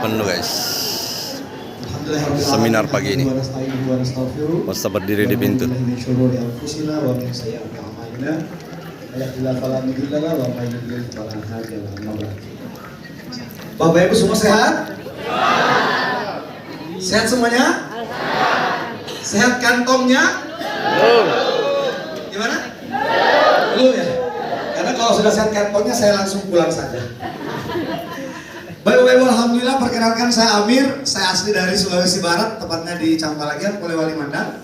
penuh guys. Seminar pagi ini. Masa berdiri di pintu. Bapak Ibu semua sehat? Sehat semuanya? Sehat kantongnya? Gimana? Belum ya? Karena kalau sudah sehat kantongnya saya langsung pulang saja. Bapak Ibu, alhamdulillah, perkenalkan saya Amir. Saya asli dari Sulawesi Barat, tepatnya di Campalagian, Polewali Mandar.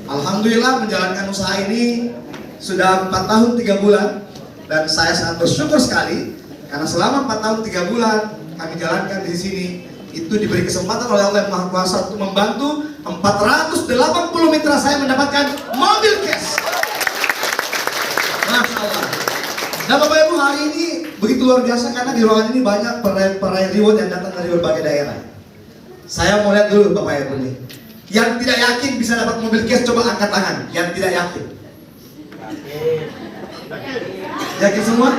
Alhamdulillah menjalankan usaha ini sudah 4 tahun 3 bulan. Dan saya sangat bersyukur sekali karena selama 4 tahun 3 bulan kami jalankan di sini, itu diberi kesempatan oleh Allah Yang Maha Kuasa untuk membantu 480 mitra saya mendapatkan mobil cash. Masya Allah. Nah Bapak Ibu, hari ini begitu luar biasa karena di ruangan ini banyak peraih reward yang datang dari berbagai daerah. Saya mau lihat dulu Bapak Ibu nih. Yang tidak yakin bisa dapat mobil cash, coba angkat tangan. Yang tidak yakin. Yakin semua?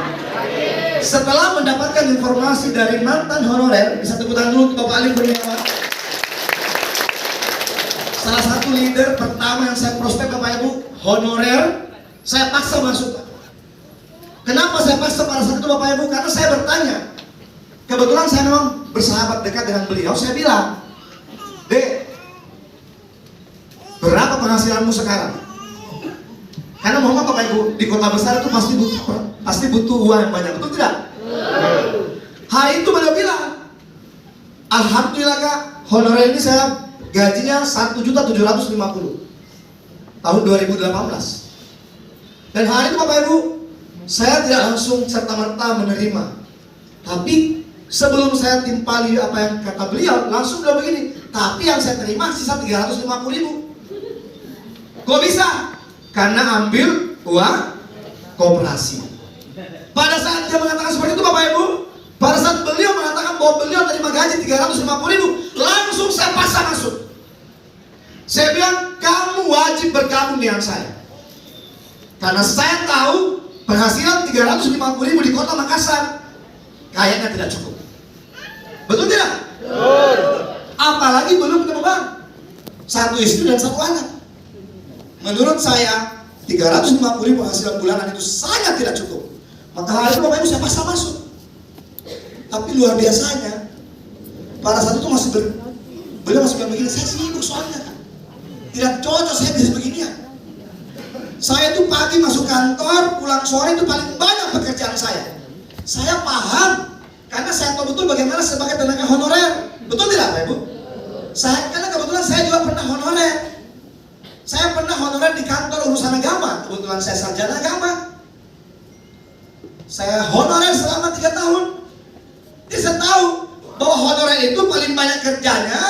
Setelah mendapatkan informasi dari mantan honorer, bisa tepuk tangan dulu untuk Bapak Ali Kurniawan. Salah satu leader pertama yang saya prospek Bapak Ibu, honorer, saya paksa masuk. Kenapa saya paksa pada saat itu Bapak Ibu? Karena saya bertanya. Kebetulan saya memang bersahabat dekat dengan beliau. Saya bilang, Dek, berapa penghasilanmu sekarang? Karena mohon Bapak Ibu, di kota besar itu pasti butuh uang yang banyak, betul tidak? Hari itu beliau bilang, alhamdulillah Kak, honorer ini saya gajinya 1.750.000 tahun 2018. Dan hari itu Bapak Ibu, saya tidak langsung serta-merta menerima. Tapi sebelum saya timpali apa yang kata beliau, langsung beliau begini, tapi yang saya terima sisa 350.000. Kok bisa? Karena ambil uang koperasi. Pada saat dia mengatakan seperti itu Bapak Ibu, pada saat beliau mengatakan bahwa beliau terima gaji 350.000, langsung saya paksa masuk. Saya bilang, kamu wajib bergabung dengan saya. Karena saya tahu penghasilan 350.000 di kota Makassar kayaknya tidak cukup. Betul tidak? Betul. Apalagi belum punya beban, 1 istri dan 1 anak. Menurut saya 350.000 penghasilan bulanan itu sangat tidak cukup. Maka hari itu Bapak Ibu saya paksa masuk. Tapi luar biasanya pada saat itu beliau masih bilang begini, saya sibuk soalnya kan, tidak cocok saya bisa beginian. Saya itu pagi masuk kantor, pulang sore itu paling banyak pekerjaan saya. Saya paham karena saya tahu betul bagaimana sebagai tenaga honorer. Betul tidak Bapak Ibu? Karena kebetulan saya juga pernah honorer. Saya pernah honorer di kantor urusan agama. Kebetulan saya sarjana agama. Saya honorer selama 3 tahun. Jadi saya tahu bahwa honorer itu paling banyak kerjanya,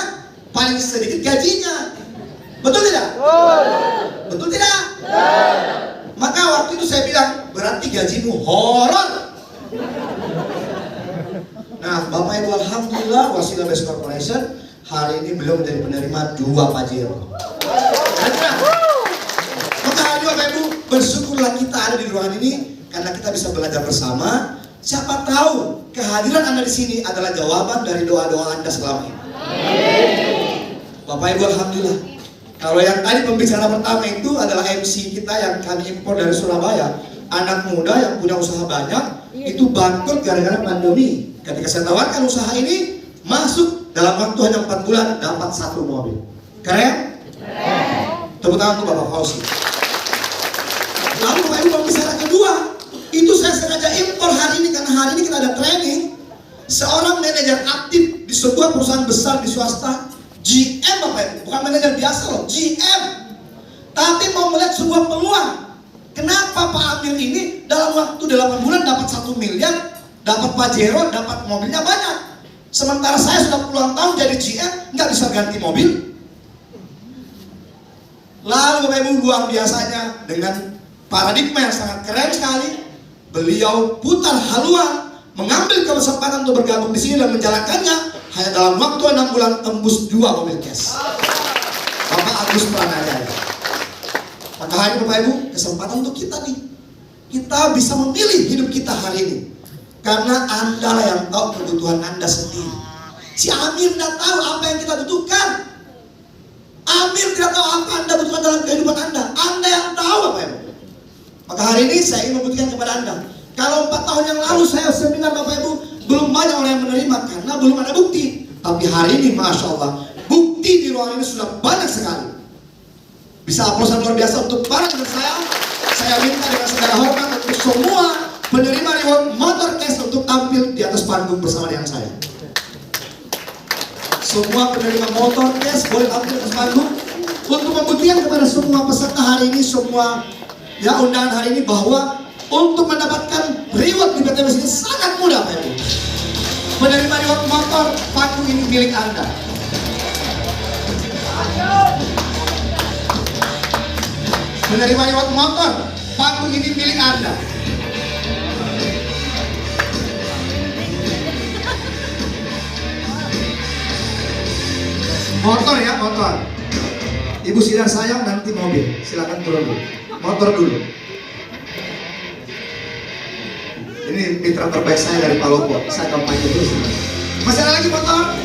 paling sedikit gajinya. Betul tidak? Betul tidak? Maka waktu itu saya bilang, berarti gajimu horor. Nah Bapak Ibu, alhamdulillah Wasila Best Corporation hari ini beliau menjadi penerima 2 Pajero. Maka hari Bapak Ibu, bersyukurlah kita ada di ruangan ini karena kita bisa belajar bersama. Siapa tahu kehadiran Anda di sini adalah jawaban dari doa-doa Anda selama ini. Bapak Ibu, alhamdulillah. Kalau yang tadi pembicara pertama itu adalah MC kita yang kami impor dari Surabaya, anak muda yang punya usaha banyak, itu bangkrut gara-gara pandemi. Ketika saya tawarkan usaha ini, masuk dalam waktu hanya 4 bulan dapat 1 mobil. Keren? Tepuk tangan untuk Bapak Fauzi. Lalu Bapak Ibu, pembicara kedua, itu saya sengaja impor hari ini karena hari ini kita ada training. Seorang manajer aktif di sebuah perusahaan besar di swasta, GM Bapak Ibu, bukan manajer biasa loh, GM. Tapi mau melihat sebuah peluang. Kenapa Pak Amir ini dalam waktu 8 bulan dapat 1 miliar, dapat Pajero, dapat mobilnya banyak. Sementara saya sudah puluhan tahun jadi GM, nggak bisa ganti mobil. Lalu Bapak Ibu, luar biasanya dengan paradigma yang sangat keren sekali, beliau putar haluan, mengambil kesempatan untuk bergabung di sini dan menjalankannya hanya dalam waktu 6 bulan tembus 2 mobil cash. Bapak Agus Pranajaya. Maka hari Bapak Ibu, kesempatan untuk kita nih, kita bisa memilih hidup kita hari ini. Karena Anda lah yang tahu kebutuhan Anda sendiri. Si Amir tidak tahu apa yang kita butuhkan. Amir tidak tahu apa Anda butuhkan dalam kehidupan Anda. Anda yang tahu apa yang. Maka hari ini saya ingin membuktikan kepada Anda. Kalau 4 tahun yang lalu saya seminar Bapak Ibu, belum banyak orang yang menerima karena belum ada bukti. Tapi hari ini Masya Allah, bukti di ruangan ini sudah banyak sekali. Bisa aplausan luar biasa untuk para teman saya. Saya minta dengan segala hormat untuk semua penerima reward Motorcast untuk tampil di atas panggung bersama dengan saya. Semua penerima Motorcast boleh tampil di atas panggung untuk membuktikan kepada semua peserta hari ini, semua ya undangan hari ini bahwa untuk mendapatkan reward di PTBS ini sangat mudah, Pak Ibu. Penerima reward motor, panggung ini milik Anda. Menerima reward motor, panggung ini milik Anda. Motor ya, motor. Ibu sidang sayang nanti mobil, silakan turun dulu. Motor dulu. Ini mitra terbaik saya dari Palopo, saya kampanye terus. Masih ada lagi motor?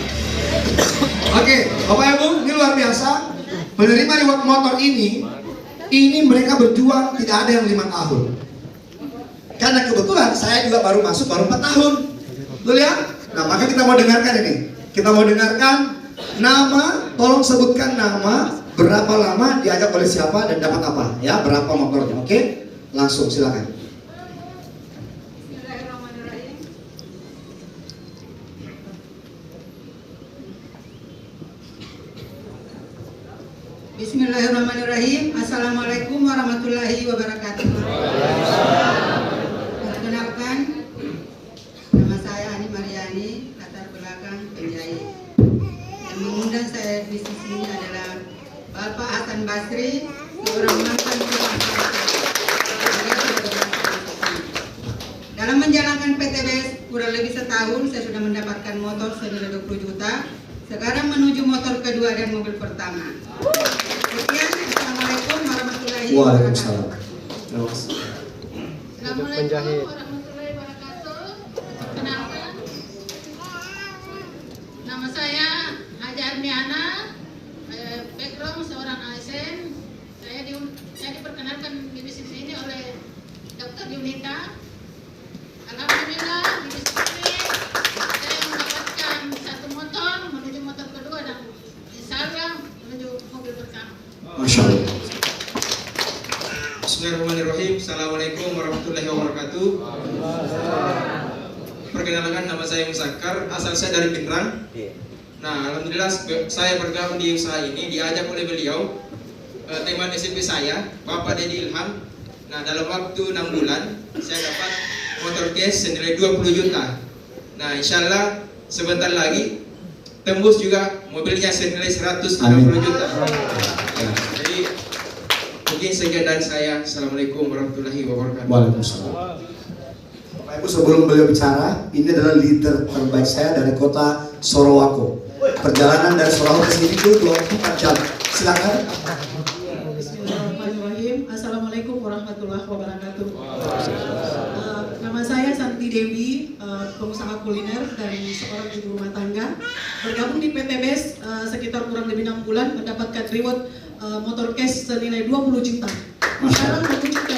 Oke, Bapak Ibu, ini luar biasa. Penerima reward motor ini mereka berjuang tidak ada yang 5 tahun. Karena kebetulan saya juga baru masuk baru 4 tahun. Betul ya? Nah, maka kita mau dengarkan ini. Kita mau dengarkan nama, tolong sebutkan nama, berapa lama diajak oleh siapa dan dapat apa, ya, berapa motornya. Oke? Langsung silakan. Bismillahirrahmanirrahim. Assalamualaikum warahmatullahi wabarakatuh. Perkenalkan, nama saya Ani Mariani, latar belakang penjahit. Yang mengundang saya di sini adalah Bapak Hasan Basri, seorang mantan ketua. Dalam menjalankan PTBS kurang lebih setahun, saya sudah mendapatkan motor senilai 20 juta. Sekarang menuju motor kedua dan mobil pertama. Sekian, Assalamualaikum warahmatullahi wabarakatuh. Assalamualaikum warahmatullahi wabarakatuh. Perkenalkan, nama saya Haja Armiana, background seorang ASN. Saya diperkenalkan di bisnis ini oleh Dr. Yunita. Alhamdulillah di bisnis ini saya mendapatkan 1 motor menuju motor kedua dan insya Allah menuju mobil pertama. Masya Allah. Bismillahirrahmanirrahim. Assalamualaikum warahmatullahi wabarakatuh. Perkenalkan, nama saya Musakar, asal saya dari Pinrang. Nah, alhamdulillah saya bergabung di usaha ini diajak oleh beliau, teman SMP saya, Bapak Dedi Ilham. Nah, dalam waktu 6 bulan saya dapat motor cash senilai 20 juta. Nah, insya Allah sebentar lagi tembus juga mobilnya senilai 150 juta. Nah, jadi mungkin sekian dari saya. Assalamualaikum warahmatullahi wabarakatuh. Waalaikumsalam. Bapak Ibu, sebelum beliau bicara, ini adalah leader terbaik saya dari kota Sorowako. Perjalanan dari Sorowako ke sini itu 24 jam. Silakan. Bismillahirrahmanirrahim. Assalamualaikum warahmatullahi wabarakatuh. Nama saya Santi Dewi, pengusaha kuliner dan seorang ibu rumah tangga. Bergabung di PTBS sekitar kurang lebih 6 bulan, mendapatkan reward motor cash senilai 20 juta. Sekarang menuju ke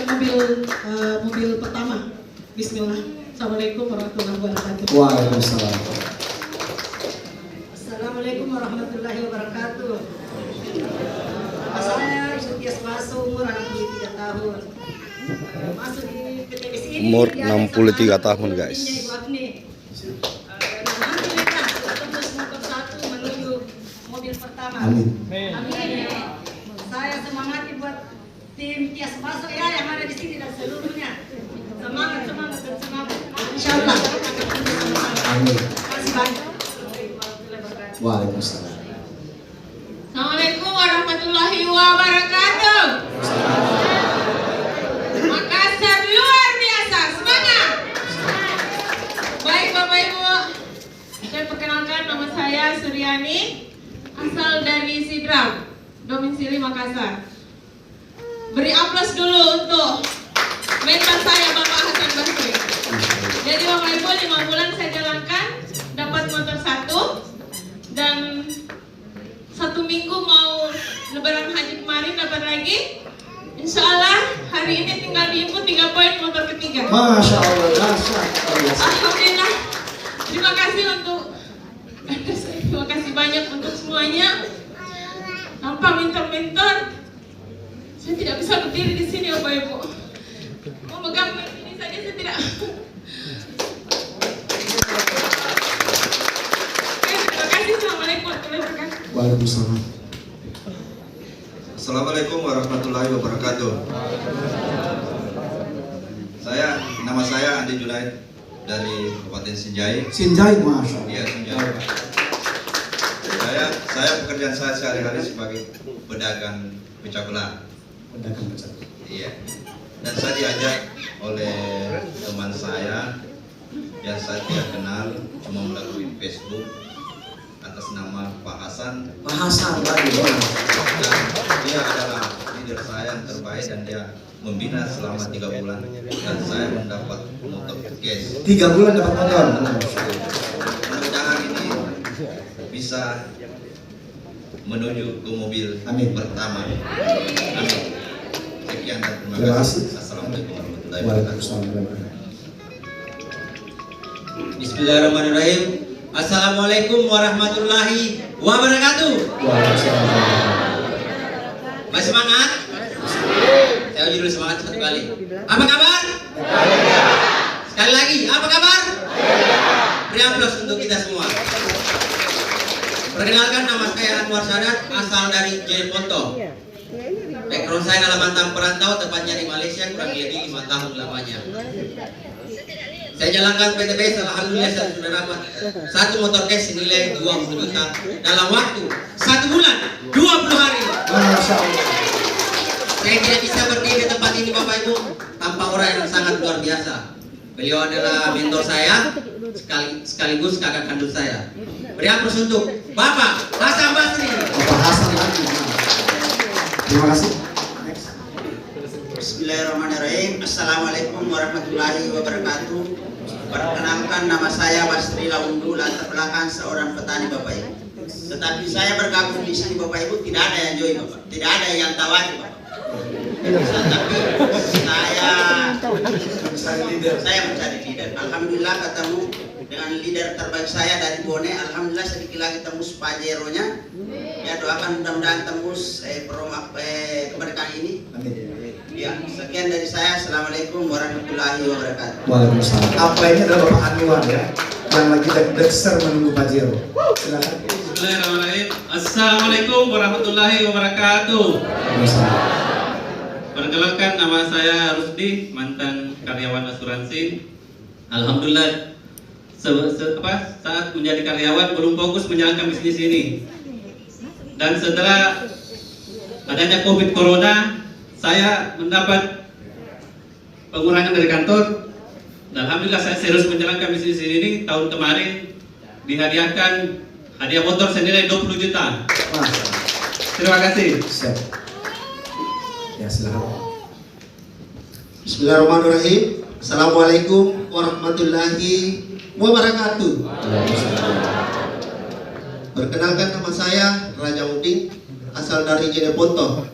mobil pertama. Bismillah. Assalamualaikum warahmatullahi wabarakatuh. Waalaikumsalam. Assalamualaikum warahmatullahi wabarakatuh. Nama saya Sutias Baso, umur 63 tahun. Masuk di PTBS ini Umur 63 tahun, guys. Alhamdulillah, tembus motor 1 menuju mobil pertama. Amin. Amin. Saya semangati buat tim Tias Baso ya yang ada di sini dan seluruhnya. Semangat, semangat, dan semangat. Insyaallah. Amin. Terima kasih banyak. Waalaikumsalam. Assalamualaikum warahmatullahi wabarakatuh. Makassar luar biasa, semangat. Baik Bapak Ibu, saya perkenalkan, nama saya Suryani, asal dari Sidrap, domisili Makassar. Beri aplaus dulu untuk mentor saya Bapak Hasan Basri. Jadi Bapak Ibu, 5 bulan saya jalankan, dapat motor 1. Dan 1 minggu mau lebaran haji kemarin dapat lagi. Insya Allah hari ini tinggal diinput 3 poin motor ketiga. Masya Allah, Masya Allah. Alhamdulillah. Terima kasih banyak untuk semuanya. Tanpa mentor-mentor, saya tidak bisa berdiri di sini, Bapak Ibu. Mau megang ini saja saya tidak. Terima kasih. Assalamualaikum warahmatullahi wabarakatuh. Waalaikumsalam. Assalamualaikum warahmatullahi wabarakatuh. Nama saya Andi Junaid dari Kabupaten Sinjai. Sinjai, Masya Allah. Iya, Sinjai. Saya pekerjaan saya sehari-hari sebagai pedagang pecah belah. Pedagang pecah. Iya. Dan saya diajak oleh teman saya yang saya tidak kenal, cuma melalui Facebook atas nama Pak Hasan. Pak Hasan lagi, Dan dia adalah leader saya yang terbaik dan dia membina selama 3 bulan dan saya mendapat motor cash. 3 bulan dapat motor. Mudah-mudahan ini bisa menuju ke mobil Amin. pertama. Amin. Sekian dan terima Terima kasih. kasih. Assalamualaikum warahmatullahi wabarakatuh. Waalaikumsalam. Bismillahirrahmanirrahim. Assalamualaikum warahmatullahi wabarakatuh. Masih semangat? Saya uji dulu semangat 1 kali. Apa kabar? Sekali lagi, apa kabar? Beri aplaus untuk kita semua. Perkenalkan, nama saya Anwar Sadat, asal dari Jeneponto. Background saya adalah mantan perantau, tepatnya di Malaysia, kurang lebih 5 tahun lamanya. Saya jalankan PTBS, alhamdulillah saya sudah dapat 1 motor cash senilai 20 juta dalam waktu 1 bulan 20 hari. Masya Allah. Saya tidak bisa berdiri di tempat ini Bapak Ibu tanpa orang yang sangat luar biasa. Beliau adalah mentor saya, sekaligus kakak kandung saya. Beri aplaus untuk Bapak Hasan Basri. Bapak Hasan lagi. Terima kasih. Next. Bismillahirrahmanirrahim. Assalamualaikum warahmatullahi wabarakatuh. Perkenalkan, nama saya Basri Laundu, latar belakang seorang petani Bapak Ibu. Tetapi saya bergabung di sini Bapak Ibu, tidak ada yang join Bapak, tidak ada yang tawari Bapak. Tetapi saya mencari leader. Alhamdulillah ketemu dengan leader terbaik saya dari Bone. Alhamdulillah sedikit lagi tembus Pajeronya. Ya, doakan mudah-mudahan tembus kemerdekaan ini. Amin. Ya, sekian dari saya. Assalamualaikum warahmatullahi wabarakatuh. Waalaikumsalam. Apa ini adalah Bapak Anwar ya, yang lagi deg-deger menunggu Pajero. Silakan. Bismillahirrahmanirrahim. Assalamualaikum warahmatullahi wabarakatuh. Waalaikumsalam. Perkenalkan, nama saya Rusdi, mantan karyawan asuransi. Alhamdulillah, saat menjadi karyawan belum fokus menjalankan bisnis ini. Dan setelah adanya COVID Corona, saya mendapat pengurangan dari kantor. Dan alhamdulillah saya serius menjalankan bisnis ini. Tahun kemarin dihadiahkan hadiah motor senilai 20 juta. Terima kasih. Siap. Ya, silakan. Bismillahirrahmanirrahim. Assalamualaikum warahmatullahi wabarakatuh. Perkenalkan, nama saya Raja Udin, asal dari Jeneponto.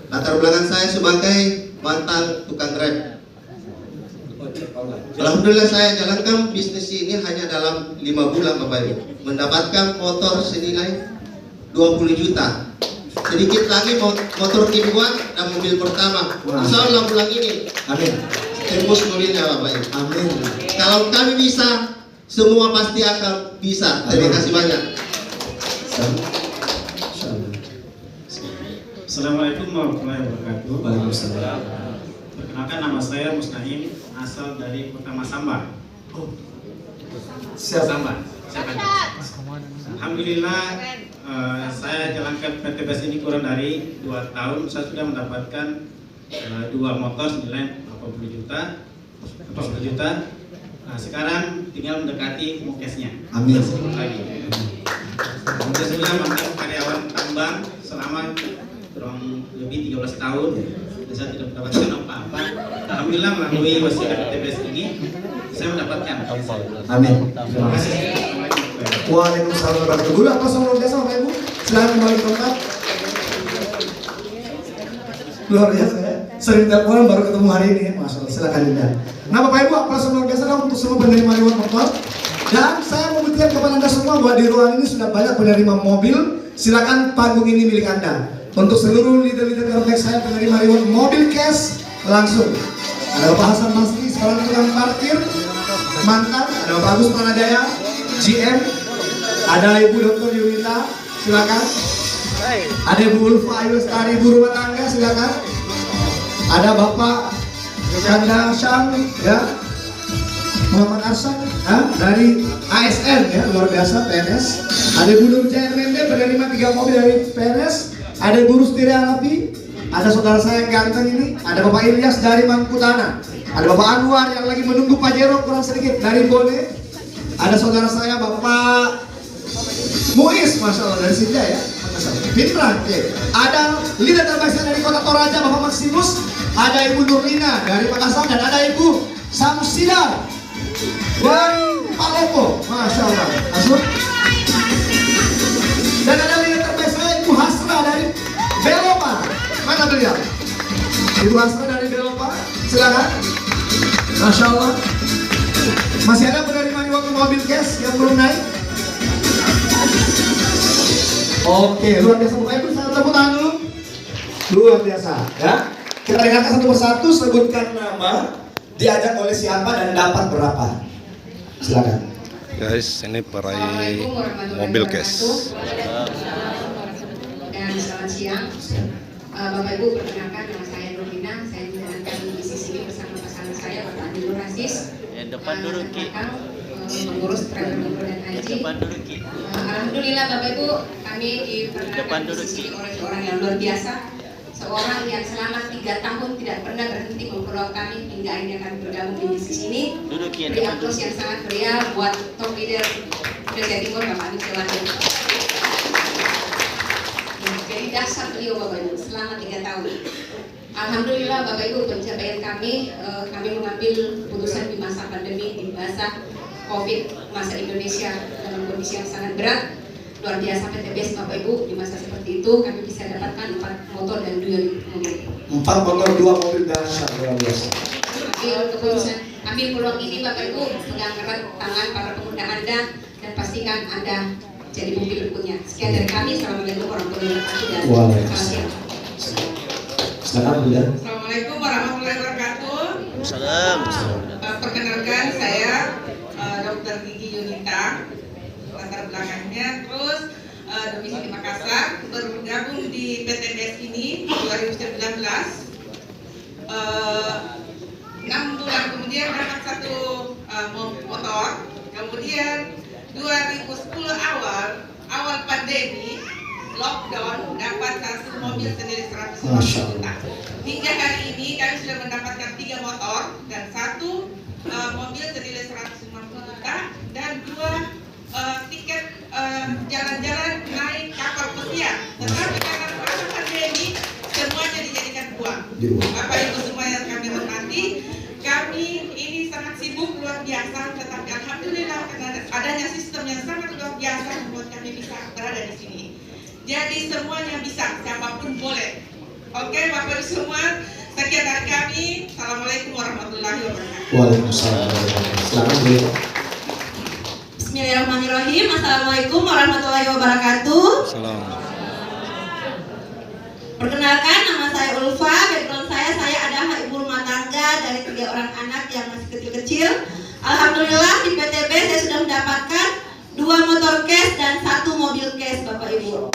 Latar belakang saya sebagai mantan tukang Grab. Alhamdulillah saya jalankan bisnis ini hanya dalam 5 bulan Bapak Ibu, mendapatkan motor senilai 20 juta. Sedikit lagi motor kedua dan mobil pertama. Insyaallah bulan ini. Amin. Tembus mobilnya Bapak Ibu. Amin. Kalau kami bisa, semua pasti akan bisa. Terima kasih banyak. Assalamualaikum warahmatullahi wabarakatuh. Waalaikumsalam. Perkenalkan, nama saya Musnaim, asal dari Kota Masamba. Siap. Masamba. Alhamdulillah, saya jalankan PTBS ini kurang dari 2 tahun. Saya sudah mendapatkan 2 motor senilai 40 juta. Nah, sekarang tinggal mendekati mukesnya. Amin. Lagi. Saya sudah mantan karyawan tambang selama kurang lebih 13 tahun. Dan saya tidak mendapatkan apa-apa. Alhamdulillah melalui wasiat PTBS ini saya mendapatkan. Amin. Terima kasih. Waalaikumsalam warahmatullahi wabarakatuh. Guru apa luar biasa Bapak Ibu? Silahkan kembali ke tempat. Luar biasa ya. Sering telepon baru ketemu hari ini. Masya Allah. Silakan Dinda. Nah Bapak Ibu, aplaus luar biasa dong untuk semua penerima reward motor. Dan saya membuktikan kepada Anda semua bahwa di ruangan ini sudah banyak penerima mobil. Silakan panggung ini milik Anda. Untuk seluruh leader-leader kompleks saya penerima reward mobil cash langsung. Ada Bapak Hasan Masri, seorang tukang parkir mantan. Ada Bapak Agus Pranajaya, GM. Ada Ibu Dr. Yunita, silakan. Ada Ibu Ulfa Ayu Lestari, ibu rumah tangga, silakan. Ada Bapak Kanda Syam, ya, Muhammad Arsan, ya, dari ASN, ya, luar biasa PNS. Ada Ibu Nur Jaya Mende, penerima 3 mobil dari PNS. Ada Ibu Rustiri Alapi, ada saudara saya yang ganteng ini. Ada Bapak Ilyas dari Mangkutana. Ada Bapak Anwar yang lagi menunggu Pajero kurang sedikit dari Bone. Ada saudara saya Bapak Muiz, Masya Allah, dari Sinja ya. Pinrang, okay. Ada leader terbaik dari Kota Toraja, Bapak Maximus. Ada Ibu Nurlina dari Makassar dan ada Ibu Samsida dari Palopo, Masya Allah. Masuk. Dan ada leader terbaik saya Ibu Hasra dari Belopa. Mana beliau? Ibu Hasra dari Belopa, silakan. Masya Allah. Masih ada penerima reward mobil cash yang belum naik? Oke, luar biasa Bapak Ibu, saya tepuk tangan dulu. Luar biasa, ya. Kita dengarkan satu persatu, sebutkan nama, diajak oleh siapa dan dapat berapa. Silakan. Guys, ini peraih mobil cash. Dan selamat siang. Bapak Ibu, perkenalkan nama saya Nurlina. Saya menjalankan bisnis ini bersama pasangan saya, Bapak Andi Nur Aziz. Depan dulu Ki. Mengurus travel umroh dan haji. Depan dulu Ki. Alhamdulillah Bapak Ibu, kami diperkenalkan bisnis ini oleh seorang yang luar biasa. Seorang yang selama 3 tahun tidak pernah berhenti memfollow kami hingga akhirnya kami bergabung di bisnis ini. Beri aplaus yang sangat meriah buat top leader Indonesia Timur Bapak Andi Silahkan. Jadi dasar beliau Bapak Ibu selama 3 tahun. Alhamdulillah Bapak Ibu, pencapaian kami mengambil keputusan di masa pandemi, di masa COVID, masa Indonesia dalam kondisi yang sangat berat. Luar biasa PTBS Bapak Ibu, di masa seperti itu kami bisa dapatkan 4 motor dan 2 mobil. 4 motor 2 mobil dahsyat, luar biasa. Ambil peluang ini Bapak Ibu, pegang erat tangan para pemuda Anda dan pastikan Anda jadi mobil berikutnya. Sekian dari kami, Assalamualaikum warahmatullahi wabarakatuh. Waalaikumsalam. Assalamualaikum warahmatullahi wabarakatuh. Perkenalkan saya Dr. Gigi Yunita, latar belakangnya terus domisili Makassar, bergabung di PTBS ini 2019. 6 bulan kemudian dapat 1 motor, kemudian 2010 awal pandemi lockdown dapat 1 mobil senilai 150 juta. Hingga hari ini kami sudah mendapatkan 3 motor dan 1 mobil senilai 150 juta dan 2 tiket jalan-jalan naik kapal pesiar. Tetapi karena masa pandemi semuanya dijadikan uang. Bapak Ibu semua yang kami hormati, kami ini sangat sibuk luar biasa, tetapi alhamdulillah karena adanya sistem yang sangat luar biasa membuat kami bisa berada di sini. Jadi semuanya bisa, siapapun boleh. Oke Bapak Ibu semua, sekian dari kami. Assalamualaikum warahmatullahi wabarakatuh. Waalaikumsalam. Selamat beliau. Bismillahirrahmanirrahim. Assalamualaikum warahmatullahi wabarakatuh. Perkenalkan, nama saya Ulfa. Background saya adalah ibu rumah tangga dari 3 orang anak yang masih kecil-kecil. Alhamdulillah di PTB saya sudah mendapatkan 2 motor cash dan 1 mobil cash Bapak Ibu.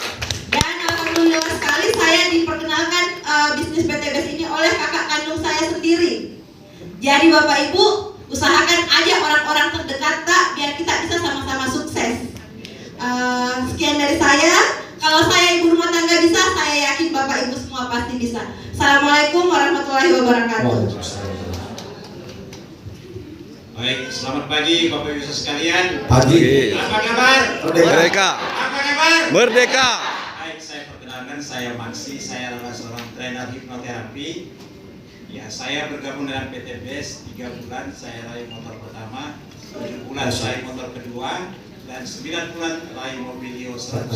Dan alhamdulillah sekali saya diperkenalkan bisnis PTBS ini oleh kakak kandung saya sendiri. Jadi Bapak Ibu, usahakan aja orang-orang terdekat biar kita bisa sama-sama sukses. Sekian dari saya. Kalau saya ibu rumah tangga bisa, saya yakin Bapak Ibu semua pasti bisa. Assalamualaikum warahmatullahi wabarakatuh. Baik, selamat pagi Bapak Ibu sekalian. Pagi. Apa kabar? Merdeka. Apa kabar? Merdeka. Baik, saya perkenalkan, saya Maksi, saya adalah seorang trainer hipnoterapi. Ya, saya bergabung dengan PTBS 3 bulan, saya raih motor pertama, 7 bulan saya motor kedua, dan 9 bulan lain Mobilio 150.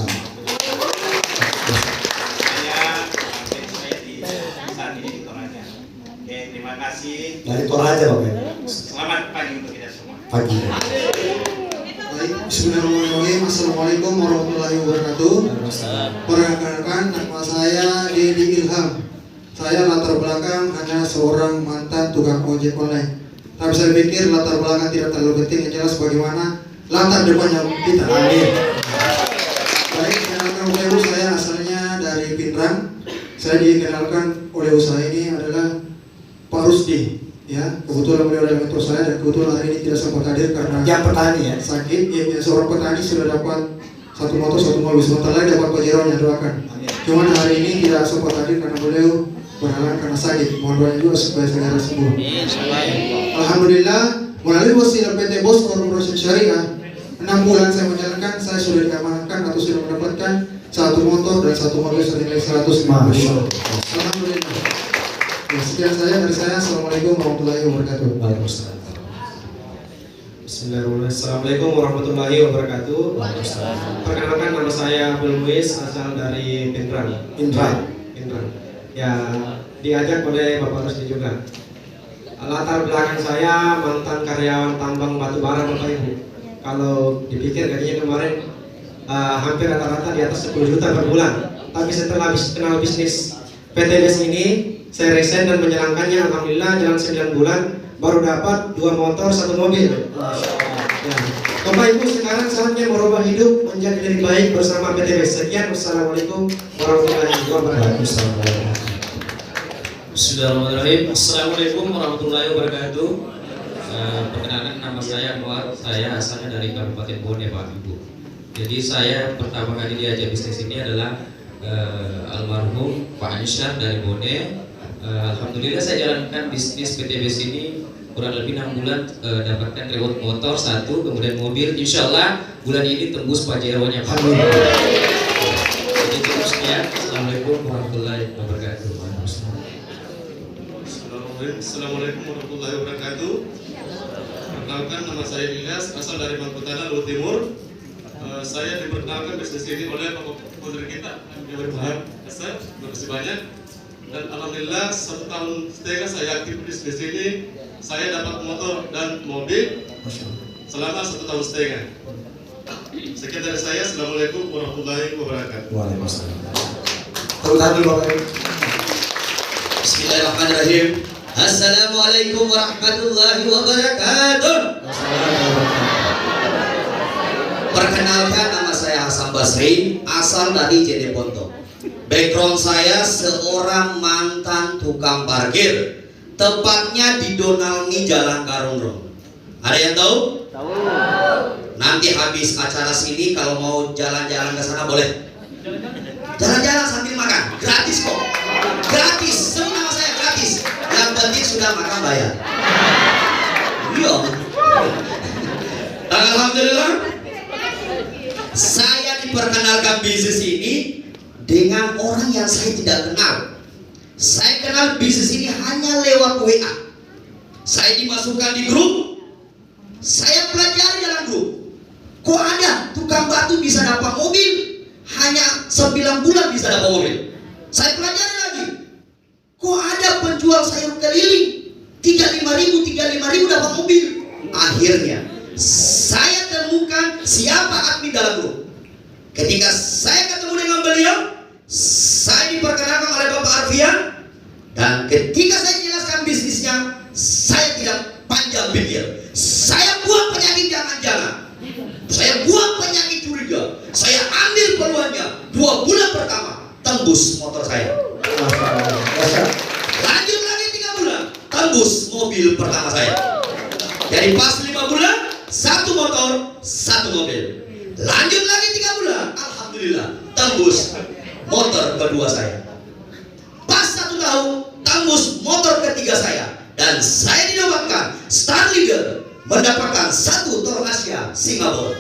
Saya di saat ini di Toraja. Oke, terima kasih. Dari Toraja Bapak. Selamat pagi untuk kita semua. Pagi. Baik, bismillahirrahmanirrahim. Assalamualaikum warahmatullahi wabarakatuh. Perkenalkan, nama saya Dedi Ilham. Saya latar belakang hanya seorang mantan tukang ojek online. Tapi saya pikir latar belakang tidak terlalu penting, yang jelas bagaimana latar depannya kita. Amin. Baik, kenalkan Ibu, saya asalnya dari Pindrang. Saya dikenalkan oleh usaha ini adalah Pak Rusdi. Ya, kebetulan beliau adalah mentor saya dan kebetulan hari ini tidak sempat hadir karena yang petani ya sakit. Ya, seorang petani sudah dapat 1 motor 1 mobil, sebentar lagi dapat Pajero, doakan. Cuman hari ini tidak sempat hadir karena beliau berhalangan karena sakit. Mohon doanya juga supaya segera sembuh. Alhamdulillah, melalui wasilah PT Bos Corporation Syariah, 6 bulan saya menjalankan, saya sudah diamankan atau sudah mendapatkan 1 motor dan 1 mobil senilai 150. Alhamdulillah. Ya, sekian dari saya. Assalamualaikum warahmatullahi wabarakatuh. Waalaikumsalam. Bismillahirrahmanirrahim. Assalamualaikum warahmatullahi wabarakatuh. Perkenalkan, nama saya Abdul Muiz, asal dari Pindrang. Ya, diajak oleh Bapak Rusdi juga. Latar belakang saya mantan karyawan tambang batu bara Bapak Ibu. Kalau dipikir gajinya kemarin hampir rata-rata di atas 10 juta per bulan. Tapi setelah kenal bisnis PTBS ini, saya resign dan menjalankannya. Alhamdulillah jalan 9 bulan baru dapat 2 motor 1 mobil. Ya. Bapak Ibu, sekarang saatnya merubah hidup menjadi lebih baik bersama PTBS. Sekian, wassalamualaikum warahmatullahi wabarakatuh. Bismillahirrahmanirrahim. Assalamualaikum warahmatullahi wabarakatuh. Perkenalkan, nama saya Anwar. Saya asalnya dari Kabupaten Bone, Pak Ibu. Jadi saya pertama kali diajak bisnis ini adalah almarhum Pak Ansyar dari Bone. Alhamdulillah saya jalankan bisnis PTBS ini kurang lebih 6 bulan, dapatkan reward motor 1, kemudian mobil. Insya Allah bulan ini tembus Pajeronya Pak. Jadi cukup sekian. Assalamualaikum warahmatullahi wabarakatuh. Assalamualaikum warahmatullahi wabarakatuh. Perkenalkan, nama saya Ilyas, asal dari Mangkutan Luhut Timur. Saya diperkenalkan bisnis ini oleh Bapak Putri kita, Yang Berbahagia. Terima kasih banyak. Dan alhamdulillah 1 tahun setengah saya aktif di bisnis ini, saya dapat motor dan mobil selama 1 tahun setengah. Sekian dari saya. Assalamualaikum warahmatullahi wabarakatuh. Waalaikumsalam. Terima kasih. Bismillahirrahmanirrahim. Assalamualaikum warahmatullahi wabarakatuh. Perkenalkan, nama saya Hasan Basri, asal dari Jeneponto. Background saya seorang mantan tukang parkir, tepatnya di Donalmi Jalan Karungrong. Ada yang tahu? Tahu. Nanti habis acara sini kalau mau jalan-jalan ke sana boleh. Jalan-jalan sambil makan, gratis kok. Gratis, semua nama saya gratis. Yang penting sudah makan bayar. Iya. Alhamdulillah, saya diperkenalkan bisnis ini dengan orang yang saya tidak kenal. Saya kenal bisnis ini hanya lewat WA. Saya dimasukkan di grup. Saya pelajari dalam grup. Kok ada tukang batu bisa dapat mobil? Hanya 9 bulan bisa dapat mobil. Saya pelajari lagi. Kok ada penjual sayur keliling 35.000 dapat mobil? Akhirnya saya temukan siapa admin dalam grup. Ketika saya ketemu dengan beliau, saya diperkenalkan oleh Bapak Arfian, dan ketika saya jelaskan bisnisnya, saya tidak panjang pikir. Saya buang penyakit jangan-jangan, saya buang penyakit curiga, saya ambil peluangnya. 2 bulan pertama tembus motor saya. Lanjut lagi 3 bulan tembus mobil pertama saya. Jadi pas 5 bulan 1 motor 1 mobil. Lanjut lagi 3 bulan, alhamdulillah tembus motor kedua saya. Pas 1 tahun tembus motor ketiga saya, dan saya dinobatkan star leader, mendapatkan 1 Tour Asia Singapura.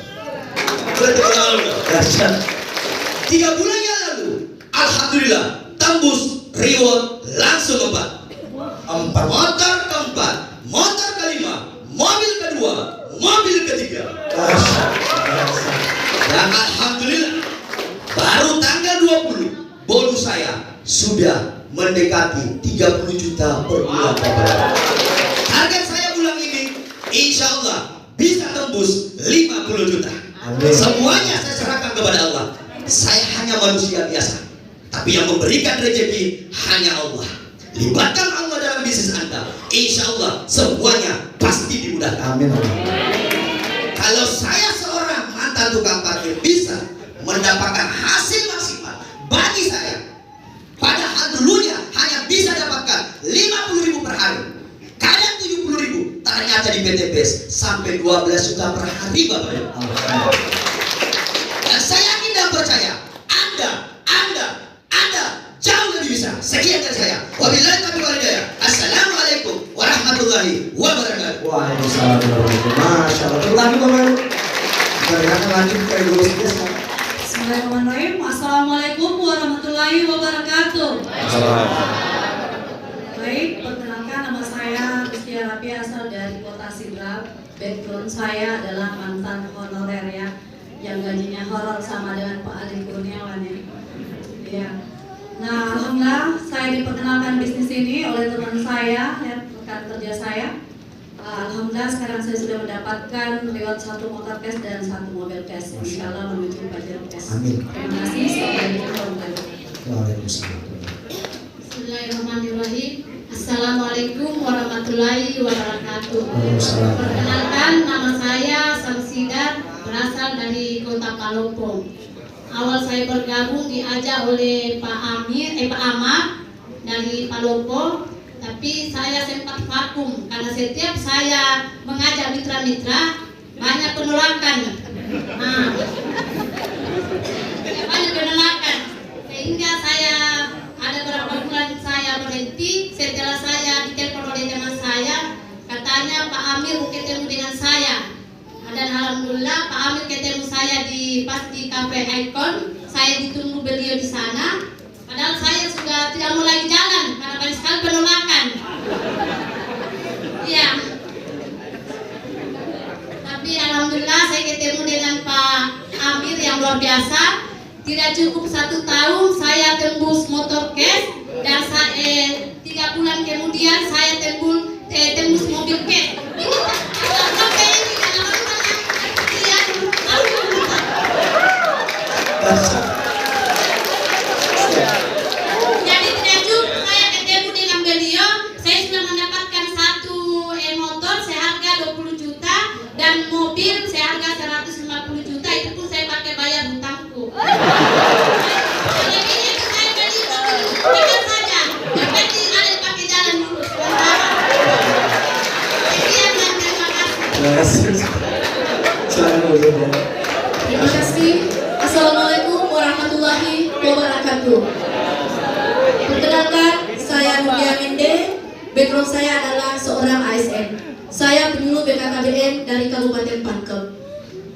3 bulan yang lalu, alhamdulillah tembus reward langsung 4 motor keempat, motor kelima, mobil kedua, mobil ketiga. Dan alhamdulillah baru tanggal 20 bonus saya sudah mendekati 30 juta per bulan. Target saya bulan ini insya Allah bisa tembus 50 juta. Semuanya saya serahkan kepada Allah. Saya hanya manusia biasa, tapi yang memberikan rezeki hanya Allah. Libatkan Allah dalam bisnis Anda, insya Allah semuanya pasti dimudahkan. Amin. Kalau saya seorang mantan tukang parkir bisa mendapatkan hasil maksimal bagi saya, padahal dulunya hanya bisa dapatkan 50.000 per hari, kadang 70.000, ternyata di PTBS sampai 12 juta per hari, Bapak Ibu. Dan saya yakin dan percaya Anda jauh lebih bisa. Sekian dari saya. Wabillahi taufiq wal hidayah. Assalamualaikum warahmatullahi wabarakatuh. Waalaikumsalam warahmatullahi wabarakatuh. Masya Allah. Terlagi Bapak Ibu. Berikan lagi kayak dulu biasa. Bismillahirrahmanirrahim. Assalamualaikum warahmatullahi wabarakatuh. Baik, perkenalkan nama saya Kustia Rapi, asal dari Kota Sidrap. Background saya adalah mantan honorer ya, yang gajinya horor sama dengan Pak Ali Kurniawan ya. Ya. Nah, alhamdulillah saya diperkenalkan bisnis ini oleh teman saya, ya, rekan kerja saya. Alhamdulillah sekarang saya sudah mendapatkan lewat 1 motor cash dan 1 mobil cash, insya Allah menuju Pajero cash. Amin. Terima kasih. Waalaikumsalam. Bismillahirrahmanirrahim. Assalamualaikum warahmatullahi wabarakatuh. Perkenalkan, nama saya Samsidat, berasal dari Kota Palopo. Awal saya bergabung diajak oleh Pak Ahmad dari Palopo, tapi saya sempat vakum karena setiap saya mengajak mitra-mitra banyak penolakan. Banyak penolakan, sehingga saya ada beberapa bulan saya berhenti. Setelah saya ditelepon oleh teman saya, katanya Pak Amir mau ketemu dengan saya. Dan alhamdulillah Pak Amir ketemu saya di Cafe Icon. Saya ditunggu beliau di sana. Padahal saya sudah tidak mau lagi jalan karena banyak sekali penolakan. Iya. Tapi alhamdulillah saya ketemu dengan Pak Amir yang luar biasa. Tidak cukup 1 tahun saya tembus motor cash, dan 3 bulan kemudian saya tembus mobil cash. Jadi tidak cukup saya ketemu dengan beliau, saya sudah mendapatkan 1 motor seharga 20 juta dan mobil seharga 150 juta, itu pun saya pakai bayar hutangku. Jadi ini saya beli mobil tinggal saja, yang penting ada dipakai jalan dulu. Sekian dan terima kasih. Terima kasih. Assalamualaikum warahmatullahi wabarakatuh. Perkenalkan, saya Nudia Minde. Background saya adalah seorang ASN. Saya penyuluh BKKBN dari Kabupaten Pangkep.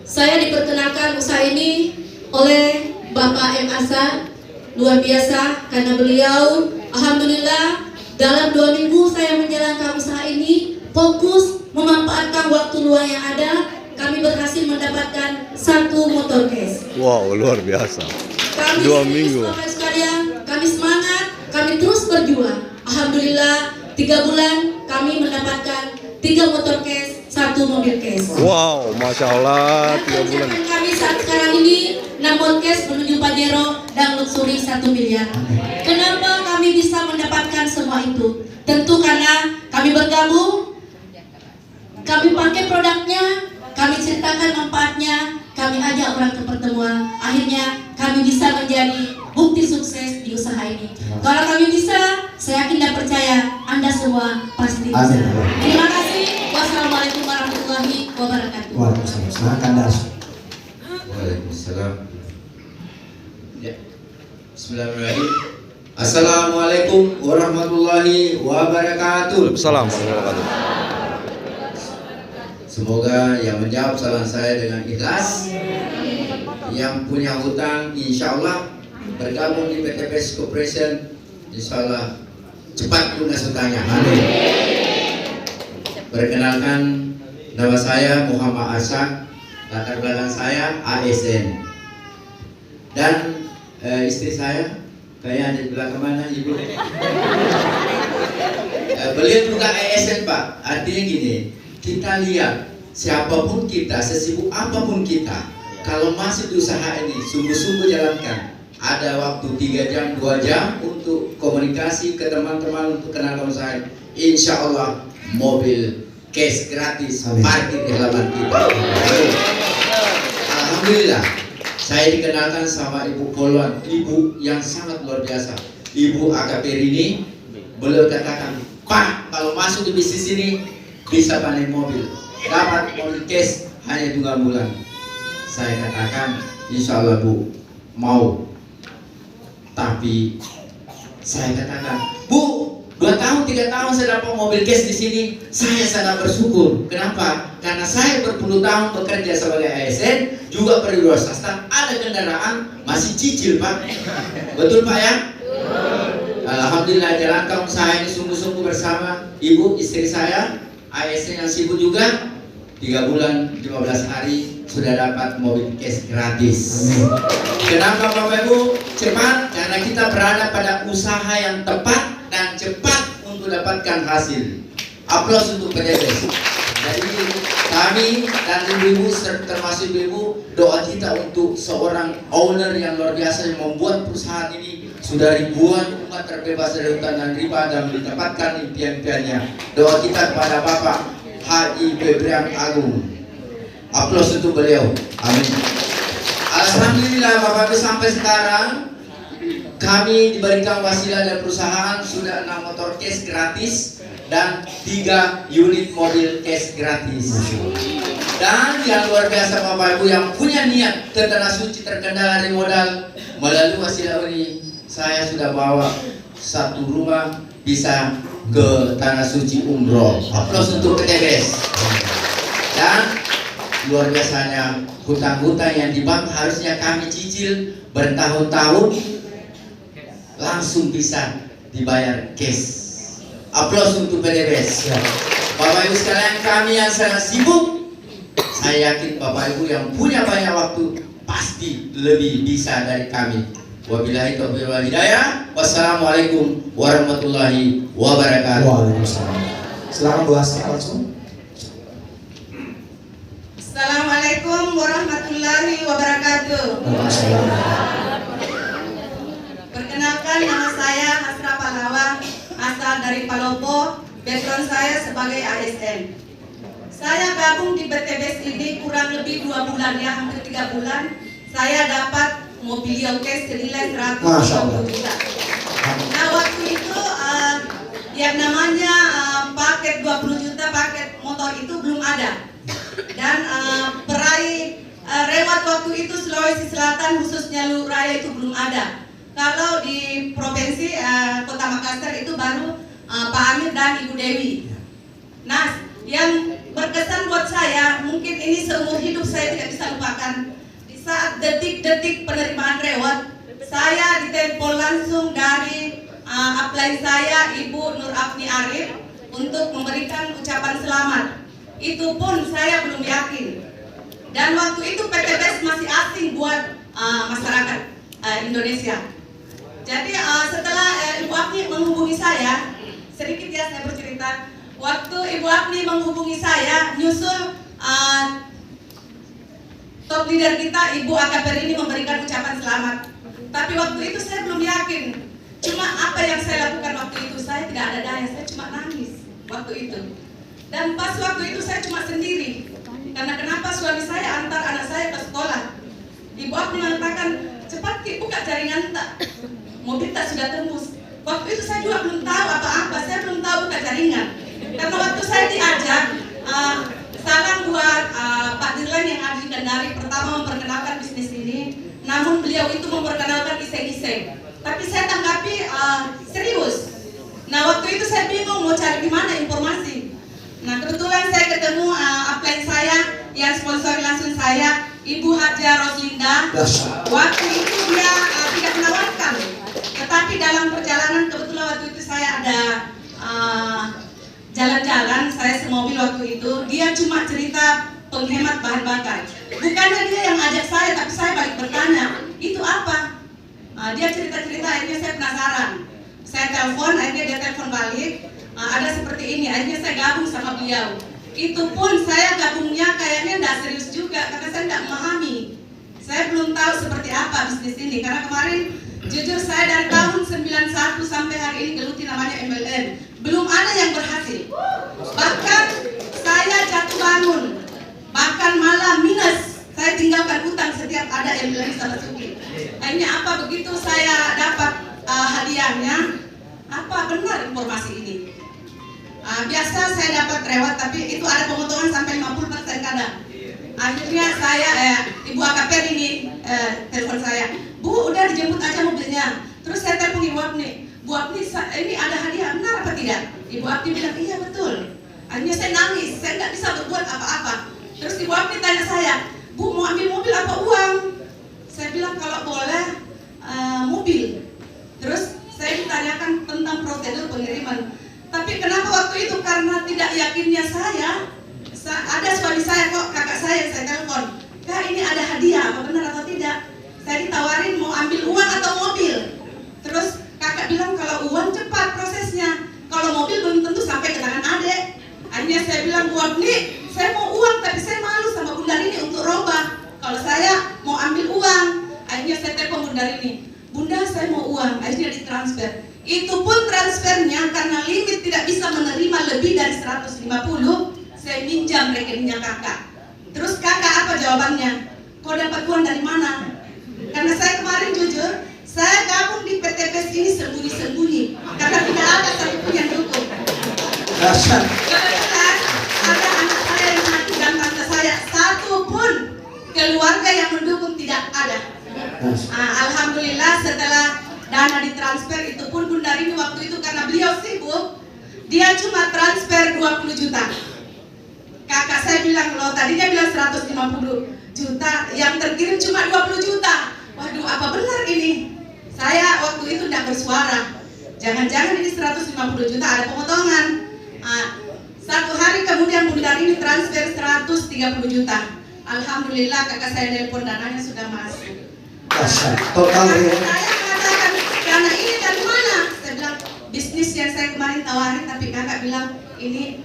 Saya diperkenalkan usaha ini oleh Bapak M. Asad. Luar biasa karena beliau, alhamdulillah, dalam 2 minggu saya menjalankan usaha ini, fokus memanfaatkan waktu luang yang ada. Kami berhasil mendapatkan 1 motor cash. Wow, luar biasa. Kami 2 minggu. Bapak sekalian, kami semangat, kami terus berjuang. Alhamdulillah 3 bulan kami mendapatkan 3 motor cash, 1 mobil cash. Wow, Masya Allah, 3 bulan. Kami saat sekarang ini 6 motor cash menuju Pajero dan luxury 1 miliar. Kenapa kami bisa mendapatkan semua itu? Tentu karena kami bergabung, kami pakai produknya, kami ceritakan manfaatnya, kami ajak orang ke pertemuan. Akhirnya kami bisa menjadi bukti sukses di usaha ini. Kalau kami bisa, saya yakin dan percaya Anda semua pasti bisa. Terima kasih. Wassalamualaikum warahmatullahi wabarakatuh. Waalaikumsalam. Silakan Das. Waalaikumsalam. Ya. Bismillahirrahmanirrahim. Assalamualaikum warahmatullahi wabarakatuh. Waalaikumsalam warahmatullahi wabarakatuh. Semoga yang menjawab salam saya dengan ikhlas, yang punya hutang insya Allah bergabung di PTBS Corporation, insya Allah cepat lunas hutangnya. Amin. Perkenalkan, nama saya Muhammad Asad, latar belakang saya ASN. Dan istri saya kayak ada di belakang mana ibu. Beliau bukan ASN Pak. Artinya gini, kita lihat siapapun kita, sesibuk apapun kita, kalau masih di usaha ini sungguh-sungguh jalankan. Ada waktu 3 jam, 2 jam untuk komunikasi ke teman-teman untuk kenal usaha. Insya Allah mobil cash gratis parkir di halaman kita. Alhamdulillah, saya dikenalkan sama Ibu Poluan, ibu yang sangat luar biasa. Ibu AKP ini, beliau katakan, Pak, kalau masuk di bisnis ini bisa panen mobil, dapat mobil cash hanya 2 bulan. Saya katakan, insya Allah Bu, mau. Tapi saya katakan, Bu, 2 tahun, 3 tahun saya dapat mobil cash di sini, saya sangat bersyukur. Kenapa? Karena saya berpuluh tahun bekerja sebagai ASN, juga perwira swasta, ada kendaraan masih cicil Pak. Betul Pak ya? Alhamdulillah jalankan usaha ini sungguh-sungguh bersama ibu istri saya, ASN yang sibuk juga. 3 bulan 15 hari sudah dapat mobil cash gratis. Kenapa Bapak Ibu? Cepat, karena kita berada pada usaha yang tepat dan cepat untuk dapatkan hasil. Aplaus untuk PTBS. Jadi kami dan ibu-ibu termasuk ibu, doa kita untuk seorang owner yang luar biasa yang membuat perusahaan ini sudah ribuan umat terbebas dari hutang dan riba dan mendapatkan impian-impiannya. Doa kita kepada Bapak Haji Febrian Agung. Aplaus untuk beliau. Amin. Alhamdulillah Bapak Ibu, sampai sekarang kami diberikan wasilah dari perusahaan sudah 6 motor cash gratis dan 3 unit mobil cash gratis. Dan yang luar biasa Bapak Ibu yang punya niat ke Tanah Suci terkendala dari modal, melalui wasilah ini saya sudah bawa 1 rumah bisa ke Tanah Suci umroh. Aplaus untuk PTBS. Dan luar biasanya hutang-hutang yang di bank harusnya kami cicil bertahun-tahun langsung bisa dibayar cash. Aplaus untuk PTBS. Bapak Ibu sekalian, kami yang sangat sibuk, saya yakin Bapak Ibu yang punya banyak waktu pasti lebih bisa dari kami. Wabillahi taufiq wal hidayah. Wassalamualaikum warahmatullahi wabarakatuh. Waalaikumsalam. Silakan Bu Asra langsung. Assalamualaikum warahmatullahi wabarakatuh. Perkenalkan, nama saya Hasra Pahlawa, asal dari Palopo. Background saya sebagai ASN. Saya gabung di PTBS ini kurang lebih 2 bulan ya, hampir 3 bulan. Saya dapat mobil cash senilai 120 juta. Nah waktu itu yang namanya paket 20 juta paket motor itu belum ada. Dan peraih reward waktu itu Sulawesi Selatan khususnya Luraya itu belum ada. Kalau di provinsi Kota Makassar itu baru Pak Amir dan Ibu Dewi. Nah yang berkesan buat saya, mungkin ini seumur hidup saya tidak bisa lupakan. Saat detik-detik penerimaan reward, saya ditelepon langsung dari upline saya, Ibu Nur Afni Arif, untuk memberikan ucapan selamat. Itu pun saya belum yakin. Dan waktu itu PTBS masih asing buat masyarakat Indonesia. Jadi setelah Ibu Afni menghubungi saya, sedikit ya saya bercerita. Waktu Ibu Afni menghubungi saya, nyusul top leader kita Ibu AKP ini memberikan ucapan selamat. Tapi waktu itu saya belum yakin. Cuma apa yang saya lakukan waktu itu, saya tidak ada daya, saya cuma nangis waktu itu. Dan pas waktu itu saya cuma sendiri. Karena kenapa suami saya antar anak saya ke sekolah. Ibu Afni mengatakan, cepat Ki, buka jaringan tak. Mobil tak sudah tembus. Waktu itu saya juga belum tahu apa-apa, saya belum tahu buka jaringan. Karena waktu saya diajak, salam buat Pak Dirlan yang ada di Kendari, pertama memperkenalkan bisnis ini. Namun beliau itu memperkenalkan iseng-iseng. Tapi saya tanggapi serius. Nah waktu itu saya bingung mau cari di mana informasi. Nah kebetulan saya ketemu upline saya yang sponsor langsung saya, Ibu Haja Roslinda. Waktu itu dia tidak menawarkan, tetapi dalam perjalanan kebetulan waktu itu saya ada jalan-jalan, saya semobil waktu itu, dia cuma cerita penghemat bahan bakar. Bukannya dia yang ajak saya, tapi saya balik bertanya, itu apa Dia cerita-cerita, akhirnya saya penasaran. Saya telepon, akhirnya dia telepon balik. Ada seperti ini, akhirnya saya gabung sama beliau. Itu pun saya gabungnya kayaknya nggak serius juga, karena saya nggak memahami. Saya belum tahu seperti apa bisnis ini, karena kemarin jujur saya dari tahun 91 sampai hari ini geluti namanya MLM. Belum ada yang berhasil. Bahkan saya jatuh bangun, bahkan malah minus. Saya tinggalkan utang setiap ada MLM sama Suki. Akhirnya apa begitu saya dapat hadiahnya, apa benar informasi ini? Biasa saya dapat reward, tapi itu ada pemotongan sampai 50% kadang. Akhirnya saya, Ibu AKP ini telepon saya, Bu udah dijemput aja mobilnya. Terus saya telepon Ibu Apni, Bu Apni ini ada hadiah, benar apa tidak? Ibu Apni bilang iya betul. Akhirnya saya nangis, saya nggak bisa berbuat apa-apa. Terus Ibu Apni tanya saya, Bu mau ambil mobil apa uang? Saya bilang kalau boleh mobil. Terus saya ditanyakan tentang prosedur pengiriman. Tapi kenapa waktu itu, karena tidak yakinnya saya, ada suami saya kok, kakak saya telepon, Kak ini ada hadiah, apa benar atau tidak? Saya ditawarin mau ambil uang atau mobil. Terus kakak bilang kalau uang cepat prosesnya, kalau mobil belum tentu sampai ke tangan adek. Akhirnya saya bilang, Bu Apni, saya mau uang tapi saya malu sama Bunda Rini untuk rombak. Kalau saya mau ambil uang, akhirnya saya telepon Bunda Rini, Bunda saya mau uang, akhirnya ditransfer. Itu pun transfernya karena limit tidak bisa menerima lebih dari 150, saya minjam rekeningnya kakak. Terus kakak apa jawabannya? Kau dapat uang dari mana? Karena saya kemarin jujur, saya gabung di PTBS ini sembunyi-sembunyi karena tidak ada satupun yang dukung. Kebetulan ada anak saya yang satu dan tante saya, satu pun keluarga yang mendukung tidak ada. Alhamdulillah setelah dana ditransfer, itu pun Bunda Rini waktu itu karena beliau sibuk, dia cuma transfer 20 juta. Kakak saya bilang, loh tadinya bilang 150 juta, yang terkirim cuma 20 juta. Waduh, apa benar ini? Saya waktu itu tidak bersuara. Jangan-jangan ini 150 juta ada pemotongan. Satu hari kemudian Bunda Rini transfer 130 juta. Alhamdulillah kakak saya telepon, dananya sudah masuk. Total ya. Saya katakan, karena ini dari mana? Saya bilang, bisnis yang saya kemarin tawarin, tapi kakak bilang, ini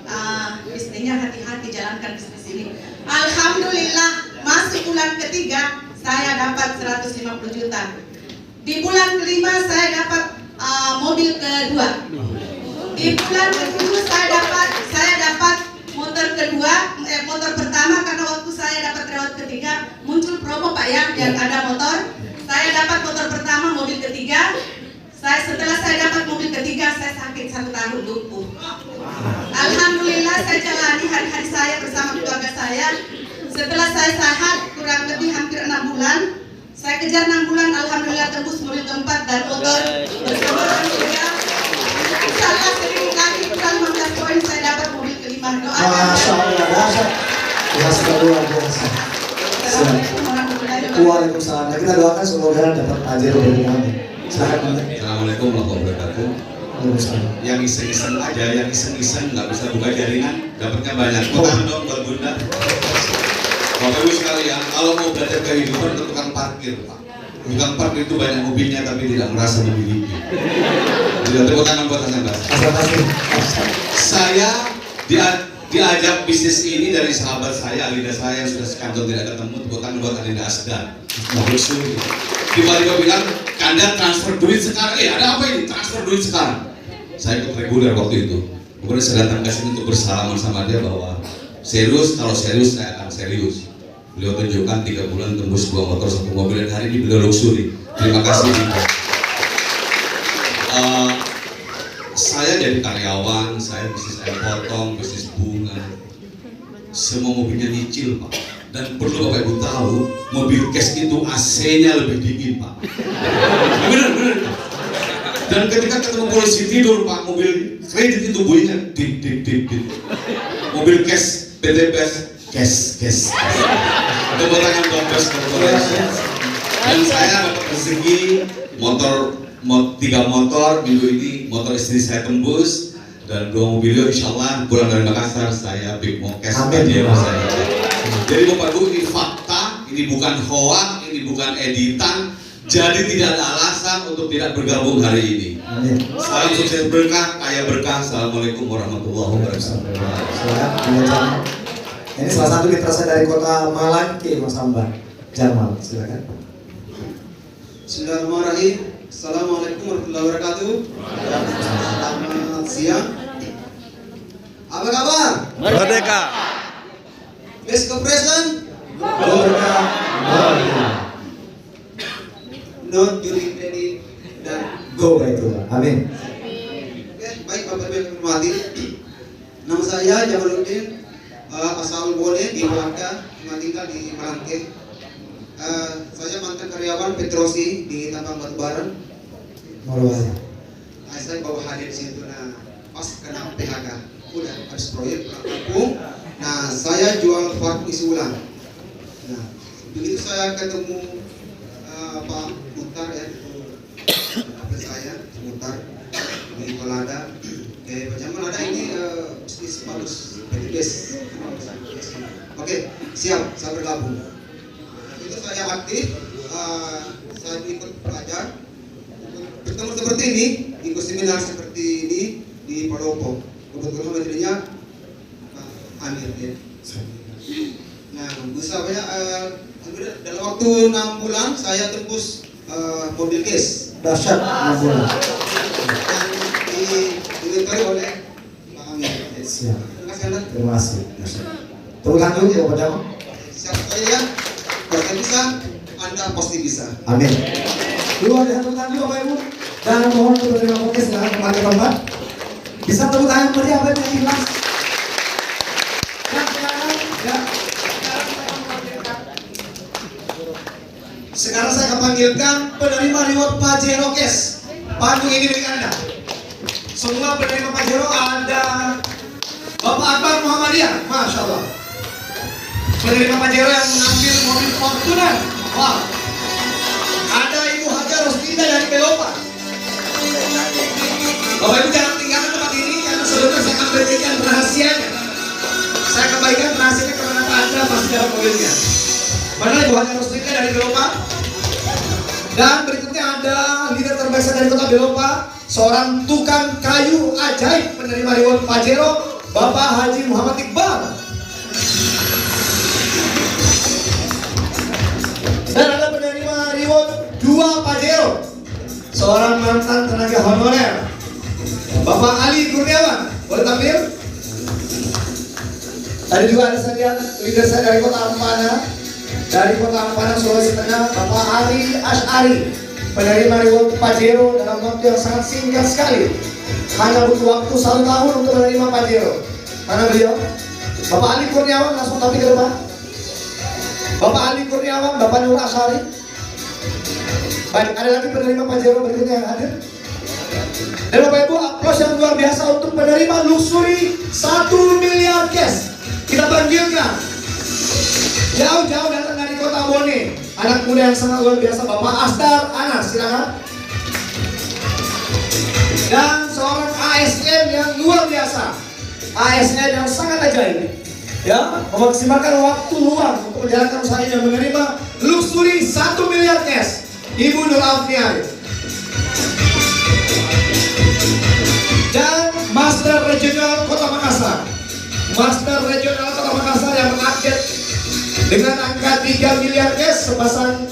bisnisnya hati-hati, jalankan bisnis ini. Alhamdulillah, masuk bulan ketiga, saya dapat 150 juta. Di bulan kelima, saya dapat mobil kedua. Di bulan ke-7, saya dapat motor kedua, motor pertama, karena waktu saya dapat reward ketiga, muncul promo Pak ya, yang ada motor. Saya dapat motor pertama, mobil ketiga. Setelah saya dapat mobil ketiga, saya sakit 1 tahun lumpuh. Alhamdulillah saya jalani hari-hari saya bersama keluarga saya. Setelah saya sehat kurang lebih hampir 6 bulan, saya kejar 6 bulan, alhamdulillah tembus mobil keempat dan motor bersama juga. Insyaallah seribu kali kurang 15 poin saya dapat mobil kelima. Doakan. Masya Allah, dahsyat. Biasa luar biasa. Waalaikumsalam. Kita doakan semoga dapat ajar dari kami. Assalamualaikum warahmatullahi wabarakatuh. Yang iseng-iseng aja, yang iseng-iseng nggak bisa buka jaringan, dapatnya banyak. Bukan dong buat Bunda. Bapak Ibu sekalian, kalau mau belajar kehidupan ke tukang parkir, Pak. Tukang parkir itu banyak mobilnya tapi tidak merasa memiliki. Tidak, tepuk tangan buat Hasan Bas. Saya diajak bisnis ini dari sahabat saya, Alinda saya yang sudah sekantor tidak ketemu. Tepuk tangan buat Alinda Asdan. Tiba-tiba bilang, Kanda transfer duit sekarang. Ada apa ini? Transfer duit sekarang. Saya ikut reguler waktu itu. Kemudian saya datang ke sini untuk bersalaman sama dia bahwa serius, kalau serius saya akan serius. Beliau tunjukkan 3 bulan tembus 2 motor 1 mobil, dan hari ini beliau luxury. Terima kasih. Saya jadi karyawan, saya bisnis ayam potong, bisnis bunga. Semua mobilnya nyicil, Pak. Dan perlu Bapak Ibu tahu, mobil cash itu AC-nya lebih dingin, Pak. Bener. Dan ketika ketemu polisi tidur, Pak, mobil kredit itu bunyinya dit. Mobil cash, PTBS, cash. Tepuk tangan buat Bos Corporation. Dan saya dapat rezeki motor 3 motor minggu ini, motor istri saya tembus, dan 2 mobil insya Allah pulang dari Makassar saya big mo cash aja saya. Jadi Bapak Ibu, ini fakta, ini bukan hoax, ini bukan editan, Jadi tidak ada alasan untuk tidak bergabung hari ini. Salam sukses berkah, kaya berkah. Assalamualaikum warahmatullahi wabarakatuh. Ini salah satu mitra saya dari kota Malang, Mas Hamba Jamal, silakan. Bismillahirrahmanirrahim. Assalamualaikum warahmatullahi wabarakatuh. Selamat siang. Apa kabar? Merdeka. Best compression. Merdeka. Not during training dan go baik itu. Amin. Oke, baik Bapak Ibu yang hormati. Nama saya Jamaluddin, asal Bone di Malangka, tinggal di Malangke. Saya mantan karyawan Petrosi di tambang batubara. Saya bawa hadir di situ, nah pas kena PHK, udah harus proyek pulang kampung. Nah saya jual vakum isi ulang. Nah begitu saya ketemu Pak Mutar ya, itu saya Mutar di Kolada. Kolada ini bisnis bagus, PTBS. Oke, siap, saya bergabung. Itu saya aktif, saya ikut belajar, bertemu seperti ini, ikut seminar seperti ini di Palopo. Kebetulan menterinya Pak Amir ya. Nah, bisa banyak. Dalam waktu 6 bulan saya tembus mobil case. Dahsyat 6 bulan. Yang diinventori oleh Pak Amir. Siap. Terima kasih Anda. Terima kasih. Tepuk tangan dulu ya Pak Jamal. Siapa saya? Kalau saya bisa, Anda pasti bisa. Amin. Luar biasa, tepuk tangan dulu Bapak Ibu. Dan mohon untuk menerima podcast silahkan kembali ke tempat. Bisa tepuk tangan meriah Bapak Ibu yang ikhlas. Sekarang saya akan panggilkan penerima reward Pajero Cash. Panggung ini milik Anda. Semua penerima Pajero ada Bapak Akbar Muhammadiyah, Masya Allah. Penerima Pajero yang mengambil mobil Fortuner. Wow. Ada Ibu Hajar Rostinda dari Belopa. Bapak Ibu jangan tinggalkan tempat ini karena sebelumnya saya akan berikan rahasianya. Saya akan bagikan rahasianya kepada Anda pasti dalam mobilnya. Mana Ibu Hajar Rostinda dari Belopa? Dan berikutnya ada leader terbaik dari kota Belopa, seorang tukang kayu ajaib penerima reward Pajero, Bapak Haji Muhammad Iqbal. Dan ada penerima reward 2 Pajero, seorang mantan tenaga honorer, Bapak Ali Kurniawan. Boleh tampil? Tadi juga ada saya leader saya dari kota Ampana. Dari kota Ampana, Sulawesi Tengah, Bapak Ari Ash'ari, penerima reward Pajero dalam waktu yang sangat singkat sekali. Hanya butuh waktu 1 tahun untuk menerima Pajero. Mana beliau? Bapak Ali Kurniawan, langsung tampil ke depan. Bapak Ali Kurniawan, Bapak Nur Ash'ari. Baik, ada lagi penerima Pajero berikutnya yang hadir. Dan Bapak Ibu, aplaus yang luar biasa untuk penerima luxury 1 miliar cash. Kita panggilkan jauh-jauh datang dari kota Bone, anak muda yang sangat luar biasa, Bapak Asdar Anas, silakan. Dan seorang ASN yang luar biasa, ASN yang sangat ajaib, ya, memaksimalkan waktu luang untuk menjalankan usaha ini dan menerima luxury 1 miliar cash, Ibu Nur Alfiari. Dan Master Regional Kota Makassar, Master Regional Kota Makassar yang mengupdate dengan angka 3 miliar cash, sepasang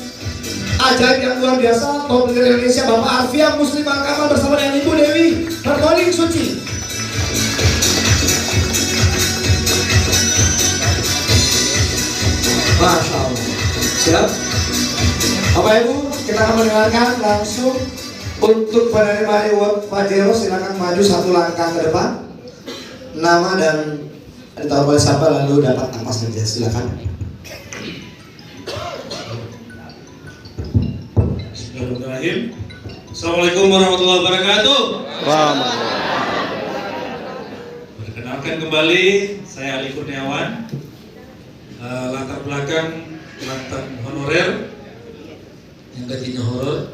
ajaib yang luar biasa, top leader Indonesia, Bapak Arfian Muslim Al-Kamal bersama dengan Ibu Dewi Pertoling Suci. Masya Allah. Siap? Bapak Ibu, kita akan mendengarkan langsung untuk penerima reward Pajero. Silakan maju 1 langkah ke depan. Nama dan ditaruh oleh siapa lalu dapat ampas saja. Silakan. Bismillahirrahmanirrahim. Assalamualaikum warahmatullahi wabarakatuh. Perkenalkan kembali, saya Ali Kurniawan. Latar belakang mantan honorer yang gajinya horor.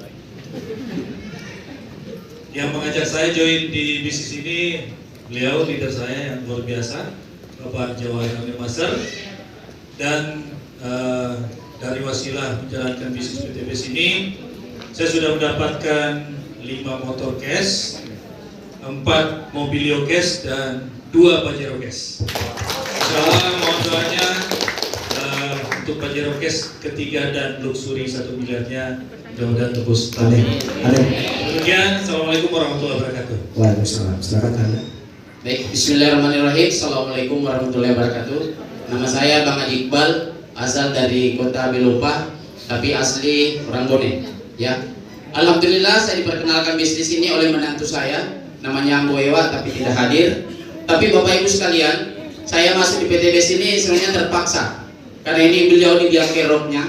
Yang mengajak saya join di bisnis ini, beliau leader saya yang luar biasa, Bapak Jawahir Amir Master. Dan dari wasilah menjalankan bisnis PTBS ini, saya sudah mendapatkan 5 motor cash, 4 mobilio cash, dan 2 Pajero cash. Insyaallah mohon doanya untuk Pajero cash ketiga dan luxury 1 miliarnya mudah-mudahan tembus. Amin. Demikian, assalamualaikum warahmatullahi wabarakatuh. Waalaikumsalam. Silakan Anda. Baik, bismillahirrahmanirrahim. Assalamualaikum warahmatullahi wabarakatuh. Nama saya Bang Haji Iqbal, asal dari kota Belupa, tapi asli orang Bone. Ya, alhamdulillah saya diperkenalkan bisnis ini oleh menantu saya, namanya Ambo Ewa, tapi tidak hadir. Tapi Bapak Ibu sekalian, saya masuk di PTBS ini sebenarnya terpaksa, karena ini beliau di biang keroknya.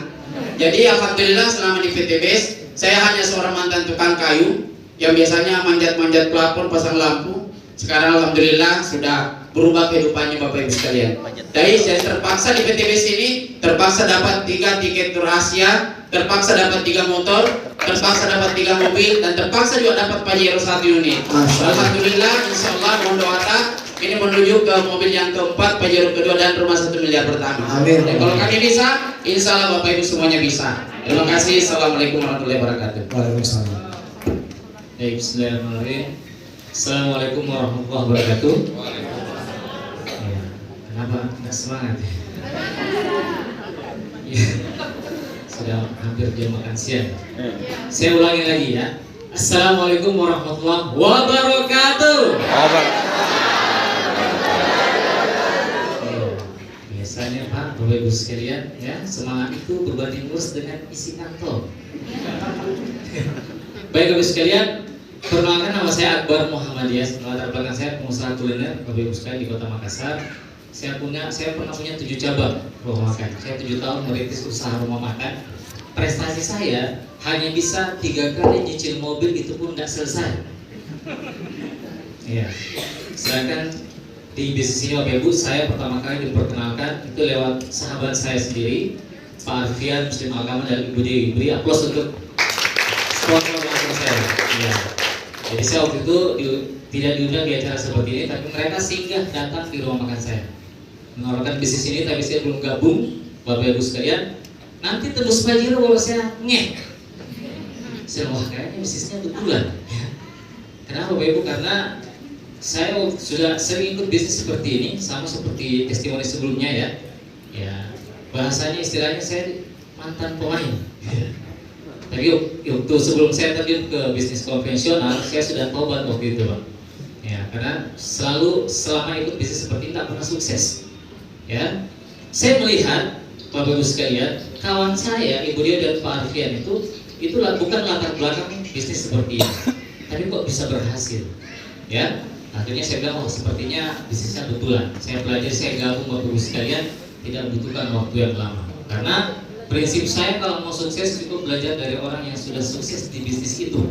Jadi alhamdulillah selama di PTBS, saya hanya seorang mantan tukang kayu yang biasanya manjat-manjat plafon pasang lampu. Sekarang alhamdulillah sudah berubah kehidupannya Bapak Ibu sekalian. Jadi saya terpaksa di PTBS ini, terpaksa dapat 3 tiket tur Asia, terpaksa dapat 3 motor, terpaksa dapat 3 mobil, dan terpaksa juga dapat Pajero 1 unit. Alhamdulillah, insya Allah mohon doa ini menuju ke mobil yang keempat, Pajero kedua, dan rumah 1 miliar pertama. Amin. Dan kalau kami bisa, insya Allah Bapak Ibu semuanya bisa. Terima kasih. Assalamualaikum warahmatullahi wabarakatuh. Waalaikumsalam. Baik, bismillahirrahmanirrahim. Assalamualaikum warahmatullahi wabarakatuh. Ya, kenapa nggak semangat? Ya, sudah hampir jam makan siang. Saya ulangi lagi ya. Assalamualaikum warahmatullahi wabarakatuh. Biasanya Pak, Bapak Ibu sekalian, ya semangat itu berbanding lurus dengan isi kantong. Baik Bapak Ibu sekalian, perkenalkan nama saya Akbar Muhammadiyah. Latar belakang saya pengusaha kuliner Bapak Ibu sekalian di Kota Makassar. Saya pernah punya 7 cabang rumah makan. Saya 7 tahun merintis usaha rumah makan. Prestasi saya hanya bisa 3 kali nyicil mobil, itu pun tidak selesai. Ya. Sedangkan di bisnis ini Bapak Ibu, saya pertama kali diperkenalkan itu lewat sahabat saya sendiri, Pak Arfian Muslim Agama dari Ibu Dewi. Beri aplaus untuk sponsor langsung saya. Ya. Jadi saya waktu itu tidak diundang di acara seperti ini, tapi mereka singgah datang di rumah makan saya, menawarkan bisnis ini, tapi saya belum gabung. Bapak Ibu sekalian, nanti tembus Pajero kalau saya ngeh. Saya wah kayaknya bisnisnya betulan. Kenapa Bapak Ibu? Karena saya sudah sering ikut bisnis seperti ini, sama seperti testimoni sebelumnya ya. Ya, bahasanya istilahnya saya mantan pemain. Tapi waktu sebelum saya terjun ke bisnis konvensional, saya sudah tobat waktu itu Pak. Ya, karena selama ikut bisnis seperti ini tak pernah sukses. Ya, saya melihat Bapak Ibu sekalian, kawan saya Ibu Dia dan Pak Arfian itulah bukan latar belakang bisnis seperti ini, tapi kok bisa berhasil. Ya, akhirnya saya bilang, oh sepertinya bisnisnya betulan. Saya pelajari, saya gabung Bapak Ibu sekalian, tidak membutuhkan waktu yang lama. Karena prinsip saya kalau mau sukses cukup belajar dari orang yang sudah sukses di bisnis itu.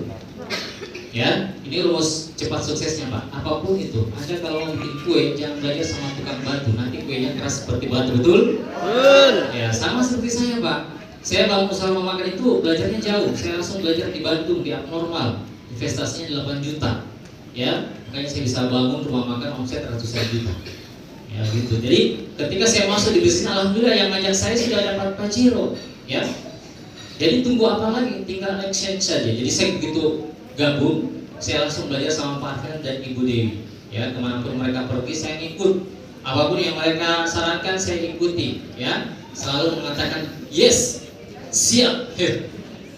Ya, ini rumus cepat suksesnya Pak. Apapun itu, Anda kalau mau bikin kue jangan belajar sama tukang batu, nanti kuenya keras seperti batu, betul? Ya, sama seperti saya Pak. Saya bangun usaha rumah makan itu belajarnya jauh. Saya langsung belajar di Bandung, di abnormal. Investasinya 8 juta. Ya, makanya saya bisa bangun rumah makan omset ratusan juta. Ya gitu. Jadi ketika saya masuk di bisnis, alhamdulillah yang ngajak saya sudah dapat Pajero. Ya. Jadi tunggu apa lagi? Tinggal action saja. Jadi saya begitu gabung, saya langsung belajar sama Pak Arfian dan Ibu Dewi. Ya, kemanapun mereka pergi saya ikut. Apapun yang mereka sarankan saya ikuti. Ya, selalu mengatakan yes, siap.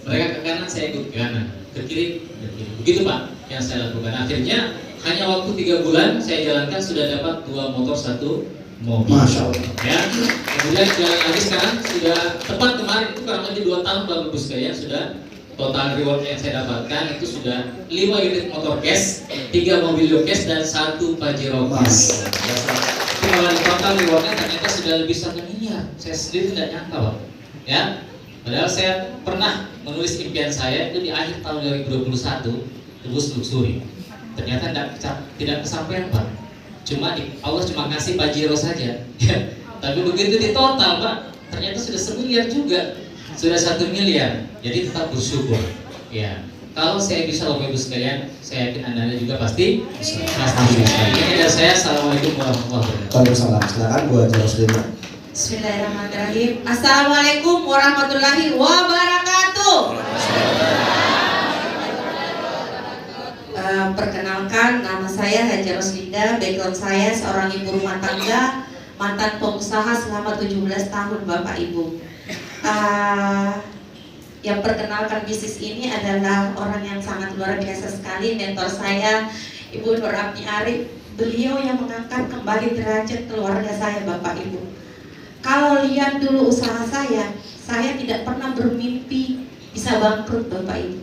Mereka ke kanan, saya ikut ke kanan. Ke kiri, begitu Pak yang saya lakukan. Akhirnya hanya waktu 3 bulan saya jalankan sudah dapat 2 motor 1 mobil. Masya Allah. Ya, kemudian jalan lagi sekarang sudah tepat kemarin itu kurang lebih 2 tahun Bapak Ibu sekalian, sudah total reward yang saya dapatkan itu sudah 5 unit motor cash, 3 mobil cash, dan 1 Pajero cash. Tapi kalau di total rewardnya ternyata sudah lebih 1 miliar. Saya sendiri tidak nyangka Pak. Ya, padahal saya pernah menulis impian saya itu di akhir tahun 2021 tembus luxury. Ternyata tidak kesampaian Pak. Allah cuma kasih Pajero saja. Tapi begitu di total Pak, ternyata sudah 1 miliar juga, sudah 1 miliar. Jadi tetap bersyukur. Ya, kalau saya bisa Bapak Ibu sekalian, saya yakin Anda juga pasti bisa. Ini dari saya. Assalamualaikum warahmatullahi wabarakatuh. Waalaikumsalam. Silakan Bu Haji Roslina. Bismillahirrahmanirrahim. Assalamualaikum warahmatullahi wabarakatuh. saya Haja Roslinda, background saya seorang ibu rumah tangga, mantan pengusaha selama 17 tahun Bapak Ibu. Yang perkenalkan bisnis ini adalah orang yang sangat luar biasa sekali, mentor saya Ibu Nur Abni Arif. Beliau yang mengangkat kembali derajat keluarga saya Bapak Ibu. Kalau lihat dulu usaha saya tidak pernah bermimpi bisa bangkrut Bapak Ibu.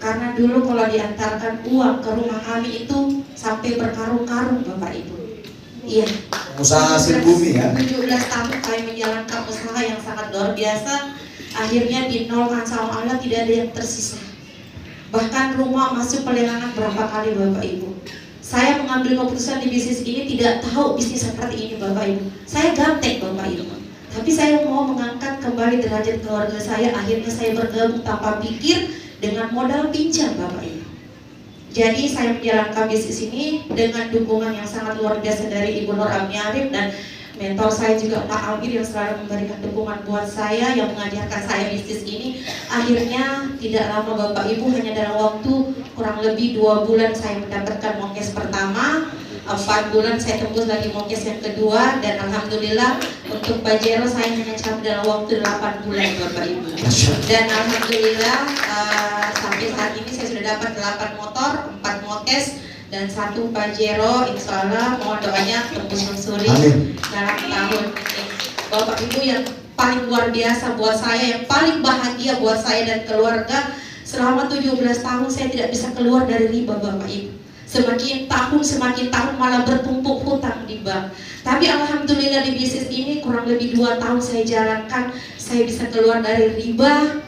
Karena dulu kalau diantarkan uang ke rumah kami itu sampai berkarung-karung Bapak Ibu. Iya. Usaha hasil bumi ya. 17 tahun kami menjalankan usaha yang sangat luar biasa. Akhirnya dinolkan sama Allah, tidak ada yang tersisa. Bahkan rumah masuk pelelangan berapa kali Bapak Ibu. Saya mengambil keputusan di bisnis ini tidak tahu bisnis seperti ini Bapak Ibu. Saya gaptek Bapak Ibu. Tapi saya mau mengangkat kembali derajat keluarga saya. Akhirnya saya bergabung tanpa pikir dengan modal pinjam Bapak Ibu. Jadi saya menjalankan bisnis ini dengan dukungan yang sangat luar biasa dari Ibu Nur Abni Arif dan mentor saya juga Pak Amir yang selalu memberikan dukungan buat saya, yang mengajarkan saya bisnis ini. Akhirnya tidak lama Bapak Ibu, hanya dalam waktu kurang lebih 2 bulan saya mendapatkan mongkes pertama, 4 bulan saya tembus lagi mongkes yang kedua, dan alhamdulillah untuk Pajero saya hanya capai dalam waktu 8 bulan Bapak Ibu. Dan alhamdulillah sampai saat ini saya sudah dapat 8 motor, 4 mongkes dan 1 Pajero. Insya Allah mohon doanya tembus mensuri dalam tahun ini. Bapak Ibu yang paling luar biasa buat saya, yang paling bahagia buat saya dan keluarga, selama 17 tahun saya tidak bisa keluar dari riba Bapak Ibu. Semakin tahun malah bertumpuk hutang di bank. Tapi alhamdulillah di bisnis ini kurang lebih 2 tahun saya jalankan, saya bisa keluar dari riba,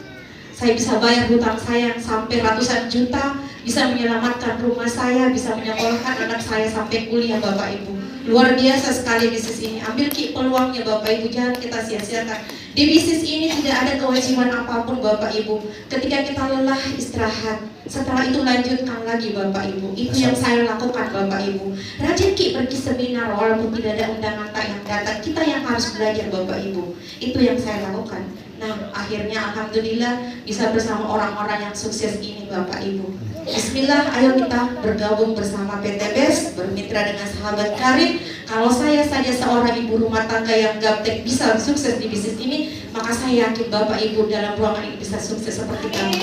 saya bisa bayar hutang saya yang sampai ratusan juta, bisa menyelamatkan rumah saya, bisa menyekolahkan anak saya sampai kuliah Bapak Ibu. Luar biasa sekali bisnis ini. Ambil peluangnya Bapak Ibu, jangan kita sia-siakan. Di bisnis ini tidak ada kewajiban apapun Bapak Ibu. Ketika kita lelah, istirahat. Setelah itu lanjutkan lagi Bapak Ibu. Itu yang saya lakukan Bapak Ibu. Rajin pergi seminar walaupun tidak ada undangan yang datang. Kita yang harus belajar Bapak Ibu. Itu yang saya lakukan. Nah, akhirnya alhamdulillah bisa bersama orang-orang yang sukses ini Bapak Ibu. Bismillah, ayo kita bergabung bersama PT BES, bermitra dengan sahabat karib. Kalau saya saja seorang ibu rumah tangga yang gaptek bisa sukses di bisnis ini, maka saya yakin Bapak Ibu dalam ruangan ini bisa sukses seperti kami.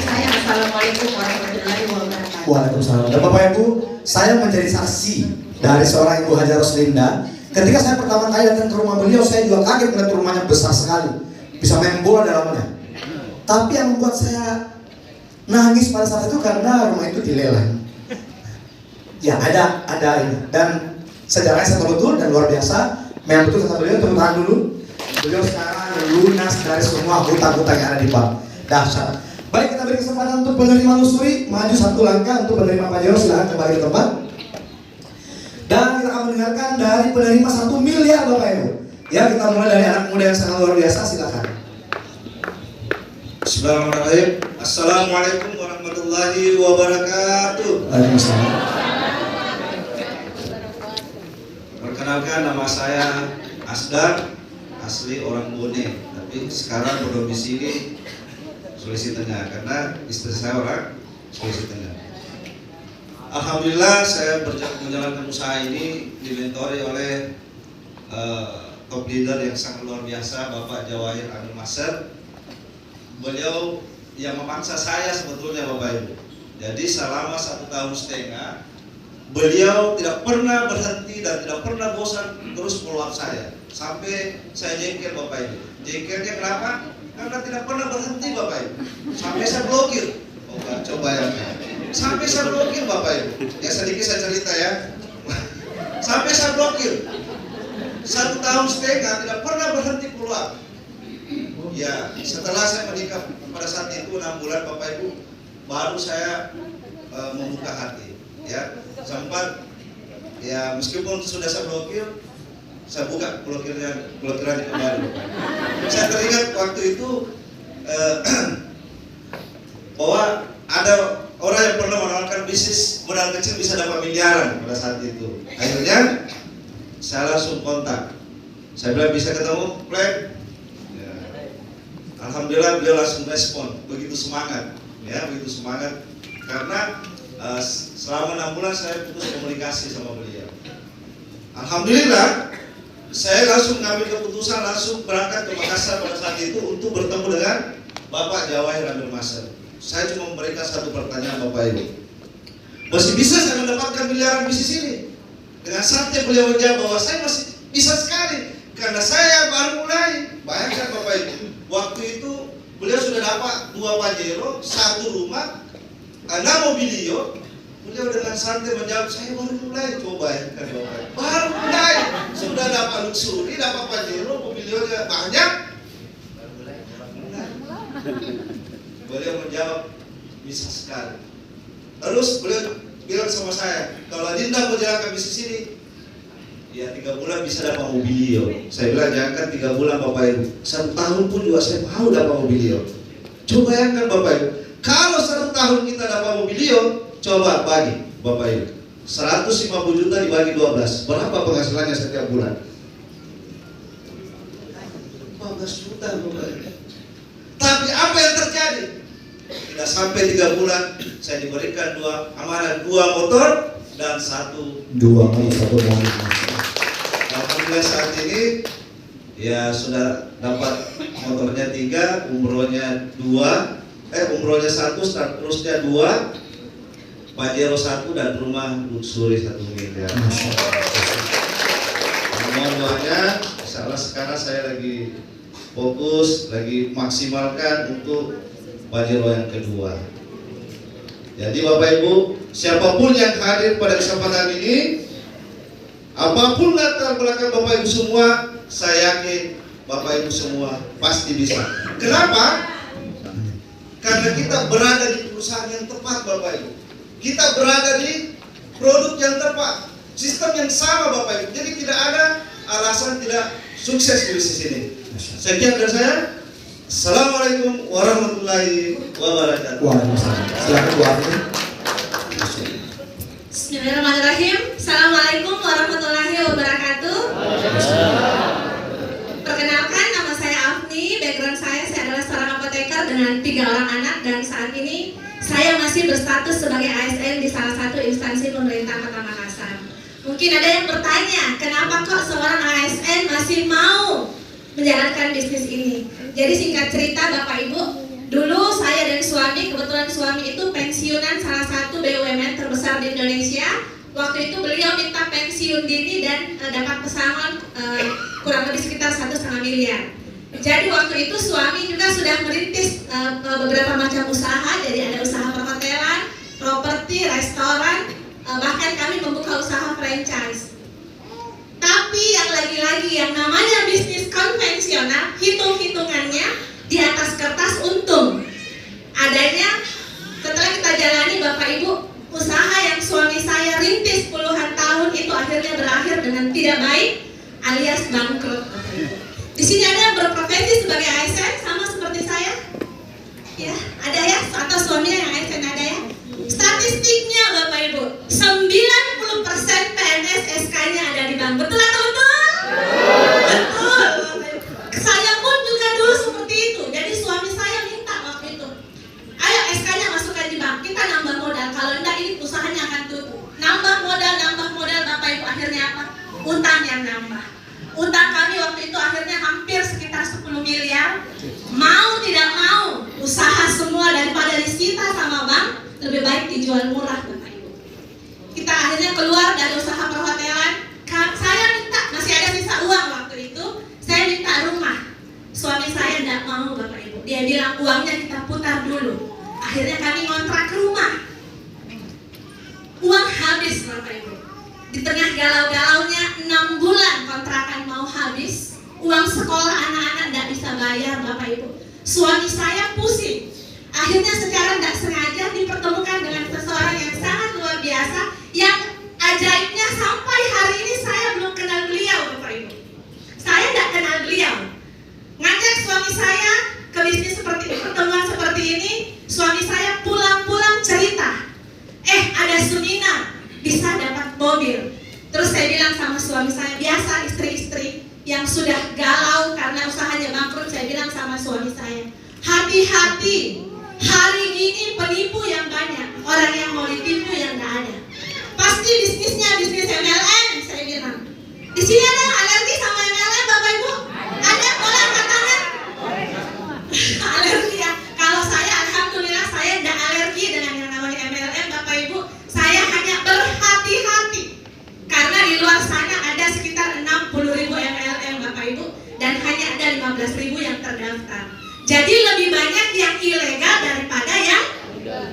Saya assalamualaikum warahmatullahi wabarakatuh. Waalaikumsalam. Dan Bapak Ibu, saya menjadi saksi dari seorang Ibu Haja Roslinda. Ketika saya pertama kali datang ke rumah beliau, saya juga kaget melihat rumahnya besar sekali, bisa main bola dalamnya. Tapi yang membuat saya nangis pada saat itu karena rumah itu dilelang. Ya ada ini. Dan sejarahnya saya betul dan luar biasa. Memang betul kata beliau, tepuk tangan dulu. Beliau sekarang lunas dari semua hutang-hutang yang ada di bank. Dahsyat. Baik, kita beri kesempatan untuk penerima lusuri maju 1 langkah untuk penerima Pajero, silahkan kembali ke tempat. Dan kita akan mendengarkan dari penerima 1 miliar Bapak Ibu. Ya, kita mulai dari anak muda yang sangat luar biasa, silakan. Bismillahirrahmanirrahim. Assalamualaikum warahmatullahi wabarakatuh. Waalaikumsalam. Perkenalkan, nama saya Asdar, asli orang Bone, tapi sekarang berdomisili Sulawesi Tengah karena istri saya orang Sulawesi Tengah. Alhamdulillah saya menjalankan usaha ini dimentori oleh top leader yang sangat luar biasa, Bapak Jawahir Anil Maser. Beliau yang memaksa saya sebetulnya Bapak Ibu. Jadi selama 1,5 tahun beliau tidak pernah berhenti dan tidak pernah bosan terus follow up saya. Sampai saya jengkel Bapak Ibu. Jengkelnya kenapa? Karena tidak pernah berhenti Bapak Ibu. Sampai saya blokir. Coba ya. Sampai saya blokir Bapak Ibu. Ya sedikit saya cerita ya. Sampai saya blokir. 1,5 tahun tidak pernah berhenti follow up. Ya, setelah saya menikah pada saat itu 6 bulan Bapak Ibu, baru saya membuka hati. Ya, sempat ya meskipun sudah saya blokir, saya buka blokiran kembali. Saya teringat waktu itu bahwa ada orang yang pernah menawarkan bisnis modal kecil bisa dapat miliaran pada saat itu. Akhirnya saya langsung kontak. Saya bilang bisa ketemu, plan. Alhamdulillah beliau langsung respon, begitu semangat, ya begitu semangat, karena selama 6 bulan saya putus komunikasi sama beliau. Alhamdulillah, saya langsung ngambil keputusan, langsung berangkat ke Makassar pada saat itu untuk bertemu dengan Bapak Jawahir Amir Maser. Saya cuma memberikan satu pertanyaan Bapak Ibu, masih bisa saya mendapatkan miliaran bisnis ini? Dengan santai beliau menjawab bahwa saya masih bisa sekali, karena saya baru mulai. Bayangkan Bapak Ibu, waktu itu beliau sudah dapat 2 Pajero, 1 rumah, 6 mobilio. Beliau dengan santai menjawab, saya baru mulai. Coba bayangkan Bapak Ibu, baru mulai sudah dapat luxury, dapat Pajero, mobilionya banyak. Beliau menjawab, bisa sekali. Terus beliau bilang sama saya, kalau Dinda mau jalankan bisnis ini, ya 3 bulan bisa dapat mobilio. Saya bilang jangan 3 bulan Bapak Ibu, 1 tahun pun juga saya mau dapat mobilio. Coba bayangkan Bapak Ibu, kalau 1 tahun kita dapat mobilio, coba bagi Bapak Ibu, 150 juta dibagi 12, berapa penghasilannya setiap bulan? 14 juta Bapak Ibu. Tapi apa yang terjadi? Tidak sampai 3 bulan, saya diberikan 2 amanah, 2 motor dan 1 mobil. Alhamdulillah saat ini ya sudah dapat motornya 3, umrohnya 2, umrohnya 1, terusnya 2, Pajero 1 dan rumah luxury 1 miliar. Mohon doanya, insyaallah sekarang saya lagi fokus, lagi maksimalkan untuk Pajero yang kedua. Jadi Bapak Ibu, siapapun yang hadir pada kesempatan ini, apapun latar belakang Bapak Ibu semua, saya yakin Bapak Ibu semua pasti bisa. Kenapa? Karena kita berada di perusahaan yang tepat Bapak Ibu. Kita berada di produk yang tepat, sistem yang sama Bapak Ibu. Jadi tidak ada alasan tidak sukses di bisnis ini. Sekian dari saya. Assalamualaikum warahmatullahi wabarakatuh. Waalaikumsalam. Silakan Bu Afri. Bismillahirrahmanirrahim. Assalamualaikum warahmatullahi wabarakatuh. Perkenalkan, nama saya Afni. Background saya adalah seorang apoteker dengan 3 orang anak, dan saat ini saya masih berstatus sebagai ASN di salah satu instansi pemerintah Kota Makassar. Mungkin ada yang bertanya, kenapa kok seorang ASN masih mau menjalankan bisnis ini? Jadi singkat cerita Bapak Ibu, dulu saya dan suami, kebetulan suami itu pensiunan salah satu BUMN terbesar di Indonesia. Waktu itu beliau minta pensiun dini dan dapat pesangon kurang lebih sekitar 1,5 miliar. Jadi waktu itu suami juga sudah merintis beberapa macam usaha. Jadi ada usaha perhotelan, properti, restoran, bahkan kami membuka usaha franchise. Tapi yang lagi-lagi yang namanya bisnis konvensional, hitung-hitungannya di atas kertas untung. Adanya setelah kita jalani Bapak Ibu, usaha yang suami saya rintis puluhan tahun itu akhirnya berakhir dengan tidak baik alias bangkrut. Di sini ada yang berprofesi sebagai ASN sama seperti saya? Ya, ada ya? Atau suaminya yang ASN ada ya? Statistiknya Bapak Ibu, 90% PNS SK-nya ada di bank. Betul atau betul? Betul. Saya pun juga dulu seperti itu. Jadi suami saya minta waktu itu, ayo SK-nya masukkan di bank, kita nambah modal. Kalau enggak ini usahanya akan tutup. Nambah modal Bapak Ibu, akhirnya apa? Utang yang nambah. Utang kami waktu itu akhirnya hampir sekitar 10 miliar. Mau tidak mau, usaha semua daripada disita sama bank, lebih baik dijual murah Bapak Ibu. Kita akhirnya keluar dari usaha perhotelan. Saya minta, masih ada sisa uang waktu itu, saya minta rumah. Suami saya tidak mau Bapak Ibu. Dia bilang uangnya kita putar dulu. Akhirnya kami ngontrak rumah. Uang habis Bapak Ibu. Di tengah galau-galaunya 6 bulan kontrakan mau habis. Uang sekolah anak-anak tidak bisa bayar Bapak Ibu. Suami saya pusing. Akhirnya secara tidak sengaja dipertemukan dengan seseorang yang sangat luar biasa, yang ajaibnya sampai hari ini saya belum kenal beliau Bapak Ibu. Saya tidak kenal beliau. Ngajak suami saya ke bisnis seperti pertemuan seperti ini. Suami saya pulang-pulang cerita, ada seminar bisa dapat mobil. Terus saya bilang sama suami saya, biasa istri-istri yang sudah galau karena usahanya bangkrut, saya bilang sama suami saya, hati-hati Hari ini penipu yang banyak, orang yang mau ditipu yang nggak ada. Pasti bisnisnya bisnis MLM, saya bilang. Di sini ada yang alergi sama MLM, Bapak Ibu? Ada? Boleh angkat tangan? Alergi ya. Kalau saya, alhamdulillah saya tidak alergi dengan yang namanya MLM, Bapak Ibu. Saya hanya berhati-hati karena di luar sana ada sekitar 60.000 MLM, Bapak Ibu, dan hanya ada 15.000 yang terdaftar. Jadi lebih banyak yang ilegal daripada yang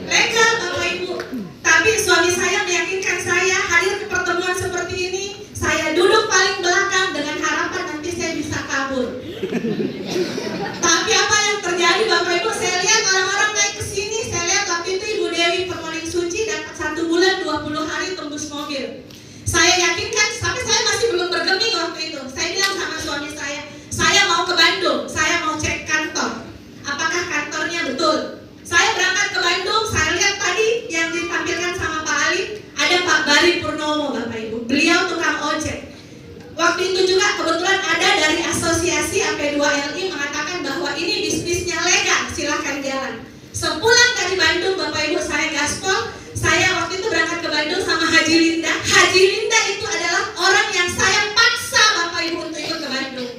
legal, Bapak Ibu. Tapi suami saya meyakinkan saya hadir ke pertemuan seperti ini, saya duduk paling belakang dengan harapan nanti saya bisa kabur. Tapi apa yang terjadi, Bapak Ibu? Saya lihat orang-orang naik ke sini, saya lihat waktu itu Ibu Dewi Permoning Suci dapat 1 bulan 20 hari tembus mobil. Saya yakinkan, sampai saya masih belum bergeming waktu itu. Saya bilang sama suami saya mau ke Bandung, saya mau cek kantor. Apakah kantornya betul? Saya berangkat ke Bandung, saya lihat tadi yang ditampilkan sama Pak Ali, ada Pak Bari Purnomo, Bapak Ibu. Beliau tukang ojek. Waktu itu juga kebetulan ada dari asosiasi AP2LI mengatakan bahwa ini bisnisnya legal, silahkan jalan. Sepulang dari Bandung, Bapak Ibu, saya gaspol. Saya waktu itu berangkat ke Bandung sama Haji Linda. Haji Linda itu adalah orang yang saya paksa, Bapak Ibu, untuk ikut ke Bandung.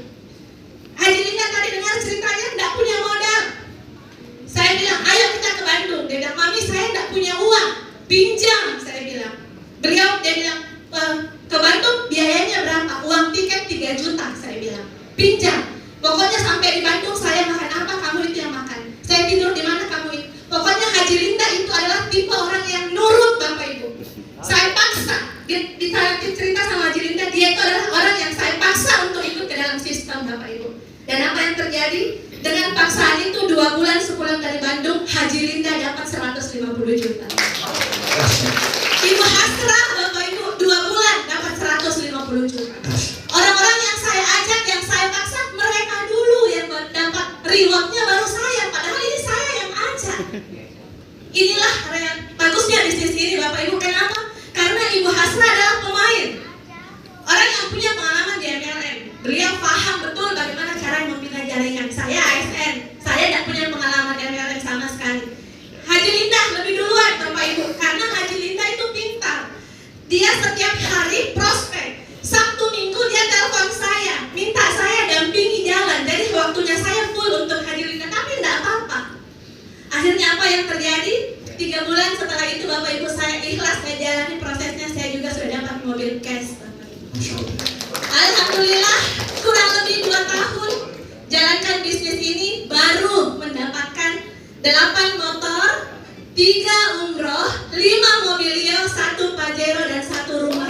Haji Linda tadi dengar ceritanya tidak punya modal. Saya bilang, ayo kita ke Bandung. Dia bilang, Mami saya tidak punya uang, pinjam, saya bilang. Dia bilang, ke Bandung biayanya berapa? Uang tiket 3 juta, saya bilang. Pinjam. Pokoknya sampai di Bandung saya makan apa, kamu itu yang makan. Saya tidur di mana, kamu itu. Pokoknya Haji Linda itu adalah tipe orang yang nurut, Bapak Ibu. Saya paksa. Saya cerita sama Haji Linda, dia itu adalah orang yang saya paksa untuk ikut ke dalam sistem, Bapak Ibu. Dan apa yang terjadi? Dengan paksaan itu 2 bulan sepulang dari Bandung, Haji Linda dapat 150 juta. Ibu Hasrah, Bapak Ibu, 2 bulan dapat 150 juta. Orang-orang yang saya ajak, yang saya paksa, mereka dulu yang dapat rewardnya baru saya. Padahal ini saya yang ajak. Inilah bagusnya bisnis ini, Bapak Ibu. Kenapa? Karena Ibu Hasrah adalah pemain. Orang yang punya pengalaman di MLM. Beliau paham betul bagaimana cara membina jaringan. Saya ASN, saya tidak punya pengalaman MLM sama sekali. Haji Linda lebih duluan, Bapak Ibu, karena Haji Linda itu pintar. Dia setiap hari prospek. Sabtu Minggu dia telepon saya, minta saya dampingi jalan. Jadi waktunya saya full untuk Haji Linda, tapi tidak apa-apa. Akhirnya apa yang terjadi? 3 bulan setelah itu, Bapak Ibu, saya ikhlas, saya jalani prosesnya, saya juga sudah dapat mobil cash. Alhamdulillah, kurang lebih 2 tahun jalankan bisnis ini, baru mendapatkan 8 motor, 3 umroh, 5 mobilio, 1 Pajero, dan 1 rumah.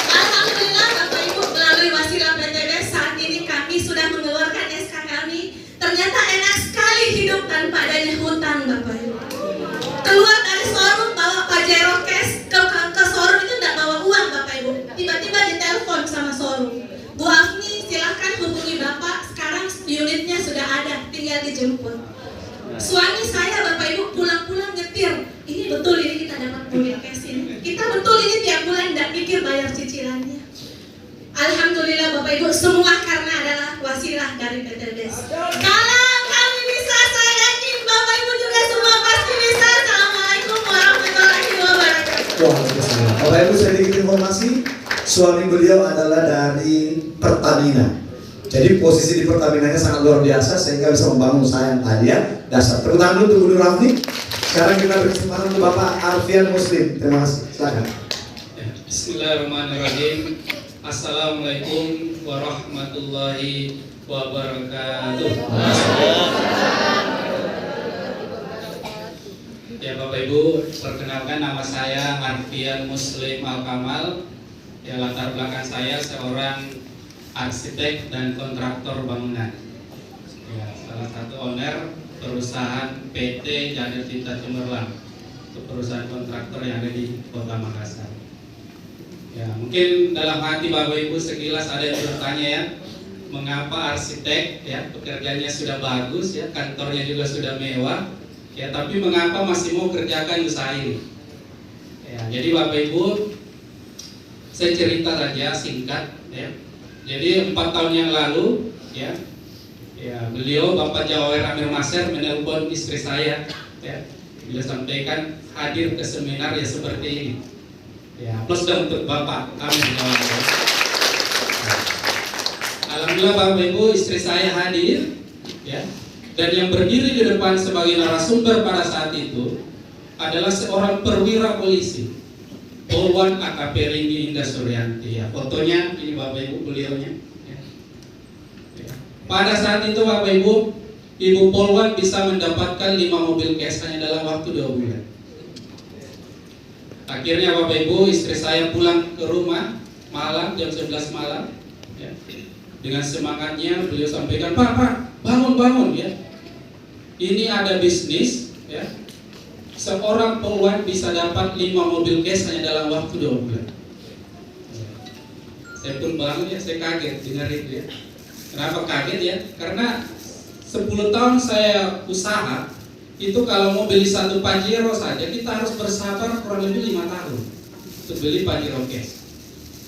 Alhamdulillah, Bapak Ibu, melalui wasilah PTB saat ini kami sudah mengeluarkan SK kami. Ternyata enak sekali hidup tanpa adanya hutang, Bapak Ibu. Keluar dari showroom bawa Pajero cash, ke showroom itu tidak bawa uang, Bapak Ibu. Tiba-tiba ditelepon sama showroom, Bu Afni silahkan hubungi Bapak, sekarang unitnya sudah ada, tinggal dijemput. Suami saya, Bapak Ibu, pulang-pulang nyetir. Ini betul ini kita dapat mobil cash ini. Kita betul ini tiap bulan tidak pikir bayar cicilannya. Alhamdulillah, Bapak Ibu, semua karena adalah wasilah dari PTBS. Kalau kami bisa, saya yakin Bapak Ibu juga semua pasti bisa. Assalamualaikum warahmatullahi wabarakatuh. Waalaikumsalam. Bapak Ibu, sedikit informasi, suami beliau adalah dari Pertamina. Jadi posisi di Pertamina-nya sangat luar biasa sehingga bisa membangun usaha yang tadi ya. Dasar. Tepuk tangan dulu untuk Bu Nur Rafni. Sekarang kita beri kesempatan untuk Bapak Arfian Muslim. Terima kasih. Silakan. Bismillahirrahmanirrahim. Assalamualaikum warahmatullahi wabarakatuh. Ya Bapak Ibu, perkenalkan nama saya Arfian Muslim Al-Kamal. Ya, latar belakang saya seorang arsitek dan kontraktor bangunan. Ya, salah satu owner perusahaan PT Jadir Cinta Cemerlang, itu perusahaan kontraktor yang ada di Kota Makassar. Ya, mungkin dalam hati Bapak Ibu sekilas ada yang bertanya ya, mengapa arsitek ya pekerjaannya sudah bagus ya, kantornya juga sudah mewah ya, tapi mengapa masih mau kerjakan usaha ini? Ya, jadi Bapak Ibu, saya cerita saja singkat ya. Jadi 4 tahun yang lalu ya Ya, beliau Bapak Jawair Amir Maser menelpon istri saya, ya, beliau sampaikan hadir ke seminar ya seperti ini. Ya, plus dan untuk Bapak Amir Jawair. Alhamdulillah Bapak Ibu, istri saya hadir, ya, dan yang berdiri di depan sebagai narasumber pada saat itu adalah seorang perwira polisi, Polwan AKP Ringgi Indah Suryanti. Ya, fotonya ini Bapak Ibu, beliaunya. Pada saat itu Bapak Ibu, Ibu Polwan bisa mendapatkan 5 mobil cash hanya dalam waktu 2 bulan. Akhirnya Bapak Ibu, istri saya pulang ke rumah malam jam 11 malam, ya. Dengan semangatnya beliau sampaikan, Pak, bangun ya. Ini ada bisnis, ya. Seorang Polwan bisa dapat 5 mobil cash hanya dalam waktu 2 bulan. Saya pun bangun ya, saya kaget dengar itu ya. Kenapa kaget ya? Karena 10 tahun saya usaha, itu kalau mau beli 1 Pajero saja kita harus bersabar kurang lebih 5 tahun untuk beli Pajero cash.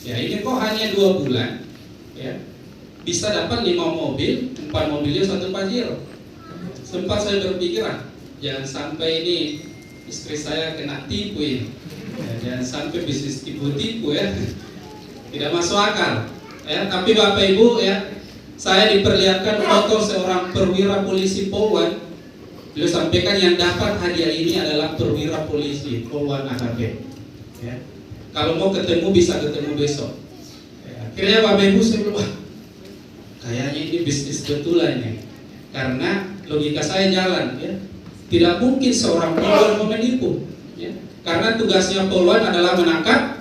Ya, ini kok hanya 2 bulan, ya, bisa dapat 5 mobil, 4 mobilnya 1 Pajero. Sempat saya berpikir, jangan sampai ini istri saya kena tipu ini, ya, jangan sampai bisnis tipu-tipu ya, tidak masuk akal. Ya, tapi Bapak Ibu ya, saya diperlihatkan foto seorang perwira polisi Polwan. Beliau sampaikan yang dapat hadiah ini adalah perwira polisi Polwan AKP. Ya. Kalau mau ketemu bisa ketemu besok. Ya. Akhirnya Bapak Ibu saya bilang, wah, kayaknya ini bisnis betulan ya. Karena logika saya jalan ya. Tidak mungkin seorang Polwan mau menipu. Ya. Karena tugasnya Polwan adalah menangkap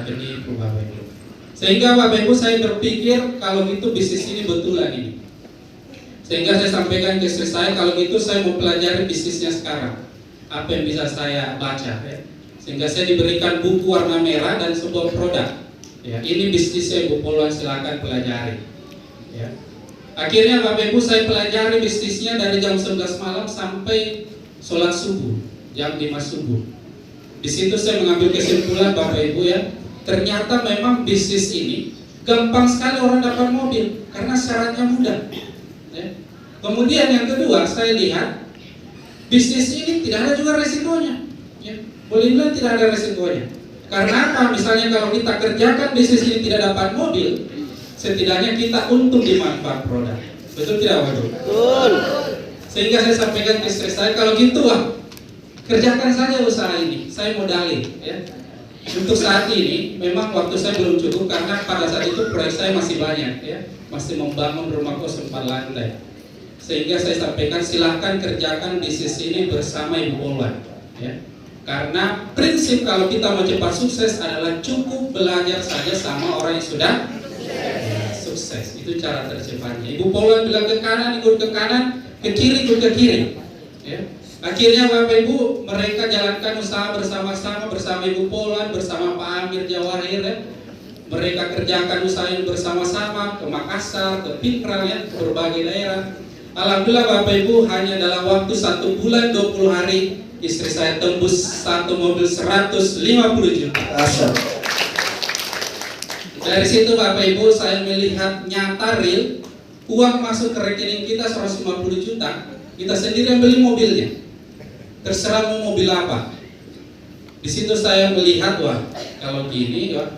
penipu Bapak Ibu. Sehingga Bapak Ibu saya berpikir kalau gitu bisnis ini betulan ini. Sehingga saya sampaikan ke istri saya, kalau gitu saya mau pelajari bisnisnya sekarang. Apa yang bisa saya baca ya. Sehingga saya diberikan buku warna merah dan sebuah produk. Ya, ini bisnisnya Ibu Polwan, silakan pelajari. Ya. Akhirnya Bapak Ibu saya pelajari bisnisnya dari jam 11 malam sampai sholat subuh, jam 5 subuh. Di situ saya mengambil kesimpulan Bapak Ibu ya. Ternyata memang bisnis ini gampang sekali orang dapat mobil karena syaratnya mudah. Ya. Kemudian yang kedua saya lihat bisnis ini tidak ada juga resikonya. Ya. Boleh bilang tidak ada resikonya. Karena apa? Misalnya kalau kita kerjakan bisnis ini tidak dapat mobil, setidaknya kita untung di manfaat produk. Betul tidak Waduh? Betul. Sehingga saya sampaikan ke istri saya, kalau gitu kerjakan saja usaha ini. Saya modalin. Ya. Untuk saat ini memang waktu saya belum cukup karena pada saat itu proyek saya masih banyak ya, masih membangun rumah kos 4 lantai. Sehingga saya sampaikan silahkan kerjakan bisnis ini bersama Ibu Polwan ya. Karena prinsip kalau kita mau cepat sukses adalah cukup belajar saja sama orang yang sudah sukses. Itu cara tercepatnya. Ibu Polwan bilang ke kanan, ikut ke kanan, ke kiri, ikut ke kiri ya. Akhirnya Bapak Ibu mereka jalankan usaha bersama-sama bersama Ibu Polwan, bersama Pak Amir Jawair ya. Mereka kerjakan usaha ini bersama-sama ke Makassar, ke Pinrang ya, ke berbagai daerah. Alhamdulillah Bapak Ibu hanya dalam waktu 1 bulan 20 hari istri saya tembus 1 mobil 150 juta. Dari situ Bapak Ibu saya melihat nyata real uang masuk ke rekening kita 150 juta. Kita sendiri yang beli mobilnya. Terserah mau mobil apa. Di situ saya melihat wah kalau gini wah,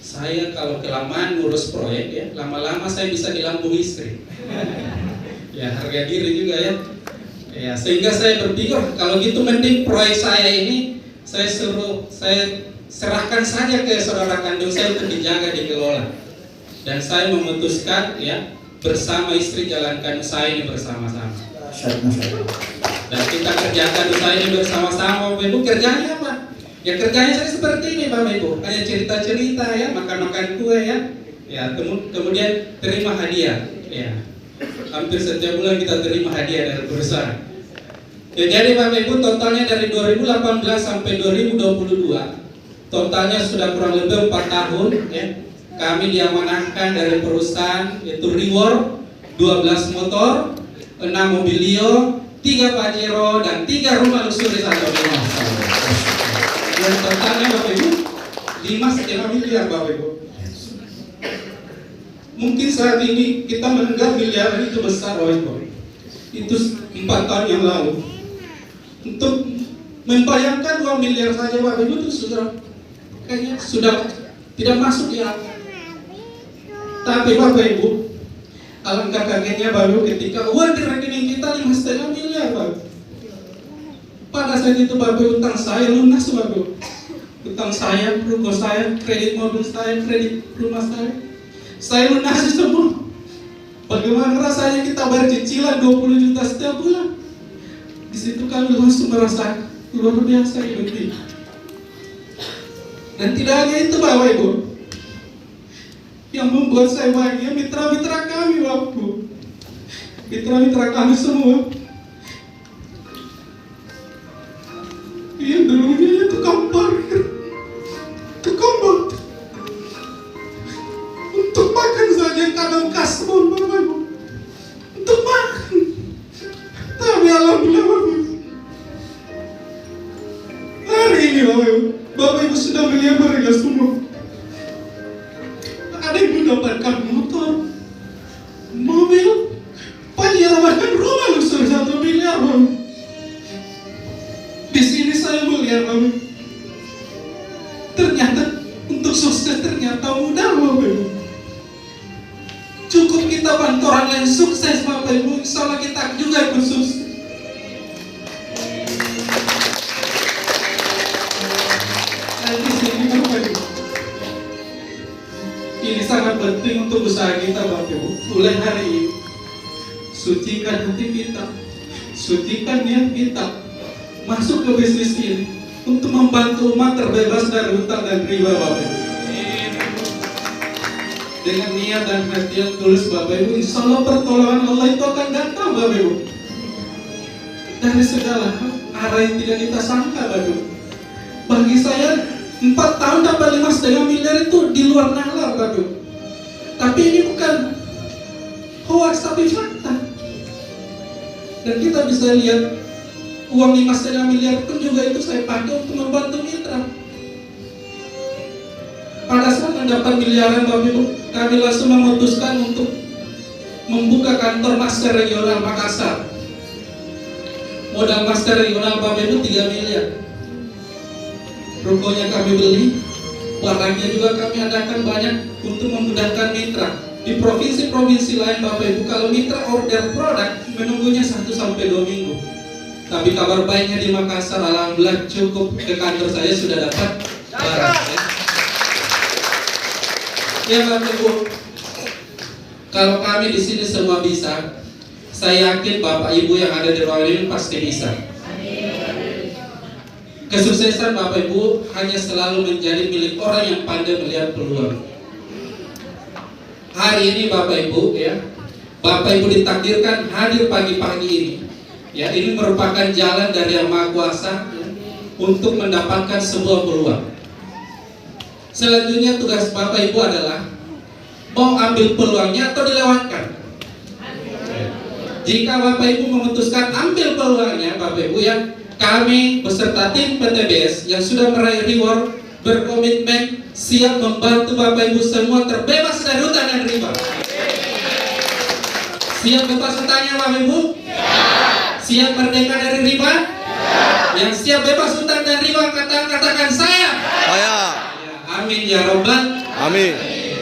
saya kalau kelamaan ngurus proyek ya lama-lama saya bisa dilambung istri. Ya harga diri juga ya. Ya sehingga saya berpikir kalau gitu mending proyek saya ini saya serahkan saja ke saudara kandung saya untuk dijaga dikelola. Dan saya memutuskan ya bersama istri jalankan usaha ini bersama-sama. Dan kita kerjakan usaha ini bersama-sama. Bapak Ibu kerjanya apa? Ya kerjanya saya seperti ini Bapak Ibu, hanya cerita-cerita ya, makan-makan kue ya. Ya kemudian terima hadiah ya. Hampir setiap bulan kita terima hadiah dari perusahaan. Ya, jadi Bapak Ibu totalnya dari 2018 sampai 2022 totalnya sudah kurang lebih 4 tahun ya. Kami diamanahkan dari perusahaan yaitu Reward 12 motor, 6 mobilio, 3 Pajero dan 3 rumah luxury 1 rumah. Dan totalnya Bapak Ibu 5,5 miliar Bapak Ibu. Mungkin saat ini kita mendengar miliaran itu besar, Bapak Ibu. Itu 4 tahun yang lalu. Untuk membayangkan 2 miliar saja, Bapak Ibu, itu kayaknya sudah tidak masuk ya. Tapi Bapak Ibu, alangkah kagetnya Bapak Ibu ketika uang di rekening kita 5,5 miliar, Bapak. Pada saat itu Bapak Ibu, utang saya lunas, Bapak Ibu. Utang saya, ruko saya, kredit mobil saya, kredit rumah saya lunasi semua. Bagaimana rasanya kita bayar cicilan 20 juta setiap bulan? Di situ kami langsung merasa luar biasa hidup ini. Dan tidak hanya itu Bapak Ibu, yang membuat saya bahagia mitra-mitra kami, Bapak Ibu. Mitra-mitra kami semua yang dulunya tukang parkir, tukang batu, untuk makan saja kadang kasbon, Bapak Ibu, untuk makan. Tapi alhamdulillah Bapak Ibu, hari ini Bapak Ibu sudah melihat mereka semua. Ada yang mendapatkan motor, mobil, Pajero bahkan rumah lusuh 1 miliar, Bapak. Di sini saya melihat, Bapak, ternyata untuk sukses ternyata mudah, Bapak Ibu. Cukup kita bantu orang lain sukses, Bapak Ibu, insya Allah kita juga ikut sukses. Dan di sini, Bapak Ibu, ini sangat penting untuk usaha kita, Bapak Ibu. Mulai hari ini, sucikan hati kita, sucikan niat kita, masuk ke bisnis ini untuk membantu umat terbebas dari hutang dan riba, Bapak Ibu. Dengan niat dan hati yang tulus, Bapak Ibu, insya Allah pertolongan Allah itu akan datang, Bapak Ibu, dari segala arah yang tidak kita sangka, Bapak Ibu. Bagi saya 4 tahun dapat 5,5 miliar itu di luar nalar, Bapak Ibu. Tapi ini bukan hoax, tapi fakta. Dan kita bisa lihat uang 5,5 miliar pun juga itu saya pakai untuk membantu mitra. Pada saat mendapat miliaran, Bapak Ibu, kami langsung memutuskan untuk membuka kantor master regional Makassar. Modal master regional, Bapak Ibu, 3 miliar. Rukonya kami beli, barangnya juga kami adakan banyak untuk memudahkan mitra. Di provinsi-provinsi lain, Bapak Ibu, kalau mitra order produk menunggunya 1-2 minggu. Tapi kabar baiknya di Makassar, alhamdulillah cukup ke kantor saya sudah dapat barang. Ya Bapak Ibu, kalau kami di sini semua bisa, saya yakin Bapak Ibu yang ada di ruangan ini pasti bisa. Kesuksesan Bapak Ibu hanya selalu menjadi milik orang yang pandai melihat peluang. Hari ini Bapak Ibu, ya, Bapak Ibu ditakdirkan hadir pagi-pagi ini. Ya, ini merupakan jalan dari Yang Maha Kuasa untuk mendapatkan sebuah peluang. Selanjutnya tugas Bapak Ibu adalah mau ambil peluangnya atau dilewatkan. Jika Bapak Ibu memutuskan ambil peluangnya, Bapak Ibu, ya, kami beserta tim PTBS yang sudah meraih reward berkomitmen siap membantu Bapak Ibu semua terbebas dari hutang dan riba. Siap bebas hutangnya Bapak Ibu? Siap merdeka dari riba? Yang siap bebas hutang dan riba katakan saya. Amin ya Rabbal. Amin.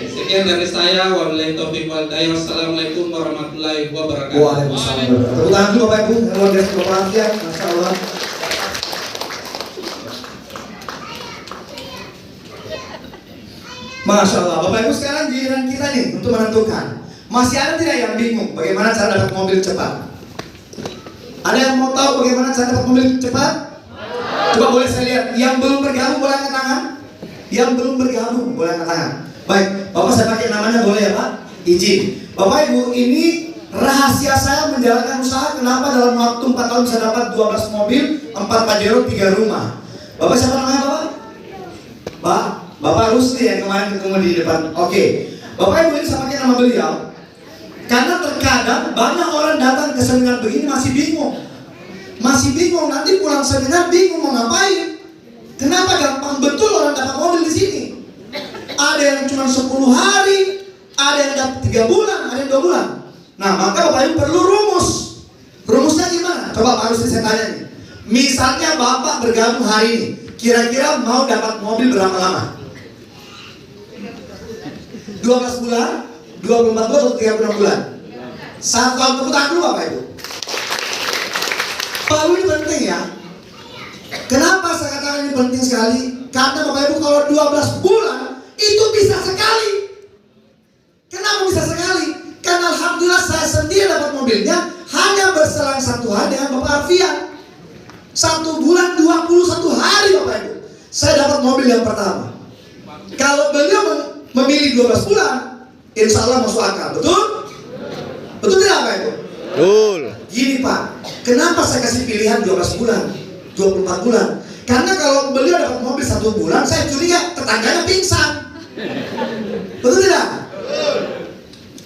Sekian dari saya. Wabillahi taufiq wal hidayah. Wassalamualaikum warahmatullahi wabarakatuh. Waalaikumsalam. Tepuk tangan dulu Bapak Ibu. Luar biasa berperhatian. Masya Allah. Masya Allah. Bapak Ibu, sekarang giliran kita nih untuk menentukan. Masih ada tidak yang bingung bagaimana cara dapat mobil cepat? Ada yang mau tahu bagaimana cara dapat mobil cepat? Coba boleh saya lihat. Yang belum bergabung boleh angkat tangan. Yang belum bergabung boleh angkat tangan. Baik, Bapak saya pakai namanya boleh ya Pak? Izin. Bapak Ibu, ini rahasia saya menjalankan usaha. Kenapa dalam waktu 4 tahun bisa dapat 12 mobil, 4 Pajero, 3 rumah. Bapak siapa namanya Bapak? Bapak Rusli yang kemarin ketemu di depan. Oke. Bapak Ibu, ini saya pakai nama beliau karena terkadang banyak orang datang ke seminar begini masih bingung. Masih bingung, nanti pulang seminar bingung mau ngapain. Kenapa gampang betul orang dapat mobil di sini? Ada yang cuma 10 hari, ada yang dapat 3 bulan, ada yang 2 bulan. Nah, maka Bapak Ibu perlu rumus. Rumusnya gimana? Coba Pak Rusli saya tanya nih. Misalnya Bapak bergabung hari ini, kira-kira mau dapat mobil berapa lama? 12 bulan, 24 bulan, atau 36 bulan? 1 tahun. Tepuk tangan dulu Bapak Ibu. Pak ini penting ya. Kenapa saya katakan ini penting sekali? Karena Bapak Ibu kalau 12 bulan itu bisa sekali. Kenapa bisa sekali? Karena alhamdulillah saya sendiri dapat mobilnya hanya berselang 1 hari dengan Bapak Arfian. 1 bulan 21 hari Bapak Ibu, saya dapat mobil yang pertama. Kalau beliau memilih 12 bulan, insya Allah masuk akal. Betul? Betul tidak Bapak Ibu? Betul. Gini Pak, kenapa saya kasih pilihan 12 bulan, 24 bulan? Karena kalau beliau dapat mobil 1 bulan, saya curiga tetangganya pingsan. Betul tidak?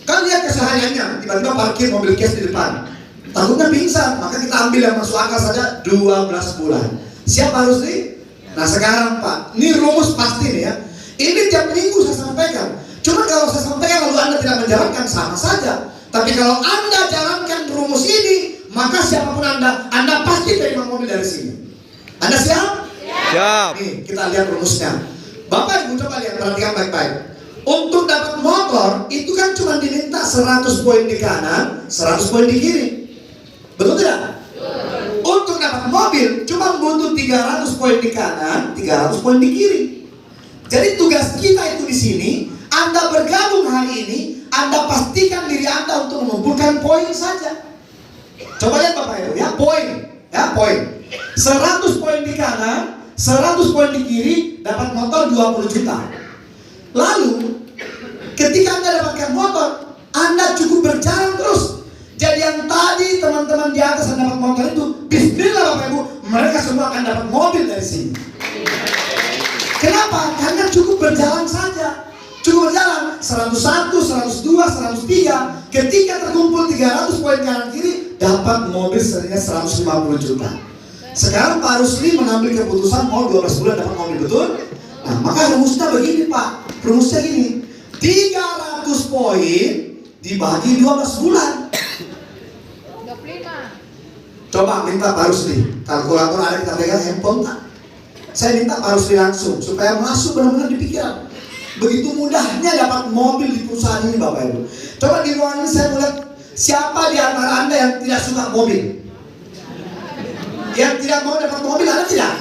Kan lihat kesehariannya, tiba-tiba parkir mobil cash di depan, takutnya pingsan, maka kita ambil yang masuk akal saja 12 bulan. Siap harus nih? Nah sekarang Pak, ini rumus pasti nih ya. Ini tiap minggu saya sampaikan. Cuma kalau saya sampaikan lalu Anda tidak menjalankan, sama saja. Tapi kalau Anda jalankan rumus ini, maka siapapun Anda pasti terima mobil dari sini. Anda siap? Siap. Nih, kita lihat rumusnya. Bapak Ibu coba lihat, perhatikan baik-baik. Untuk dapat motor, itu kan cuma diminta 100 poin di kanan, 100 poin di kiri. Betul tidak? Untuk dapat mobil, cuma butuh 300 poin di kanan, 300 poin di kiri. Jadi tugas kita itu di sini, Anda bergabung hari ini, Anda pastikan diri Anda untuk mengumpulkan poin saja. Coba lihat Bapak Ibu ya, poin. Ya, poin. 100 poin di kanan, 100 poin di kiri, dapat motor 20 juta. Lalu, ketika Anda dapatkan motor, Anda cukup berjalan terus. Jadi yang tadi teman-teman di atas yang dapat motor itu, bismillah Bapak Ibu, mereka semua akan dapat mobil dari sini. Kenapa? Karena cukup berjalan saja. Cukup berjalan 101, 102, 103. Ketika terkumpul 300 poin kanan kiri, dapat mobil senilai 150 juta. Sekarang Pak Rusli mengambil keputusan mau 12 bulan dapat mobil, betul? Nah, maka rumusnya begini Pak. Rumusnya gini. 300 poin dibagi 12 bulan. 25. Coba minta Pak Rusli, kalkulator ada kita pegang handphone tak? Saya minta Pak Rusli langsung supaya masuk benar-benar di pikiran. Begitu mudahnya dapat mobil di perusahaan ini Bapak Ibu. Coba di ruangan ini saya melihat siapa di antara Anda yang tidak suka mobil? Yang tidak mau dapat mobil ada tidak?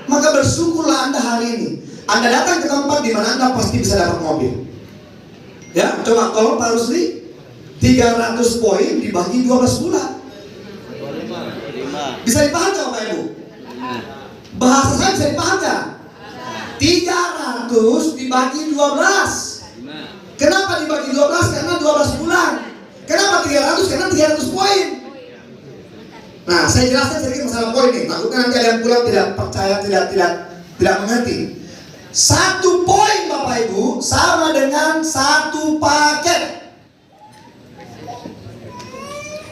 Maka bersyukurlah Anda hari ini. Anda datang ke tempat di mana Anda pasti bisa dapat mobil. Ya, coba tolong Pak Rusli, 300 poin dibagi 12 bulan. Bisa dipaham nggak Bapak Ibu? Bahasa saya bisa dipaham nggak? 300 dibagi 12. Kenapa dibagi 12? Karena 12 bulan. Kenapa 300? Karena 300 poin. Nah, saya jelaskan sedikit masalah poin nih. Takutnya nanti ada yang pulang tidak percaya, tidak mengerti. 1 poin Bapak Ibu sama dengan 1 paket.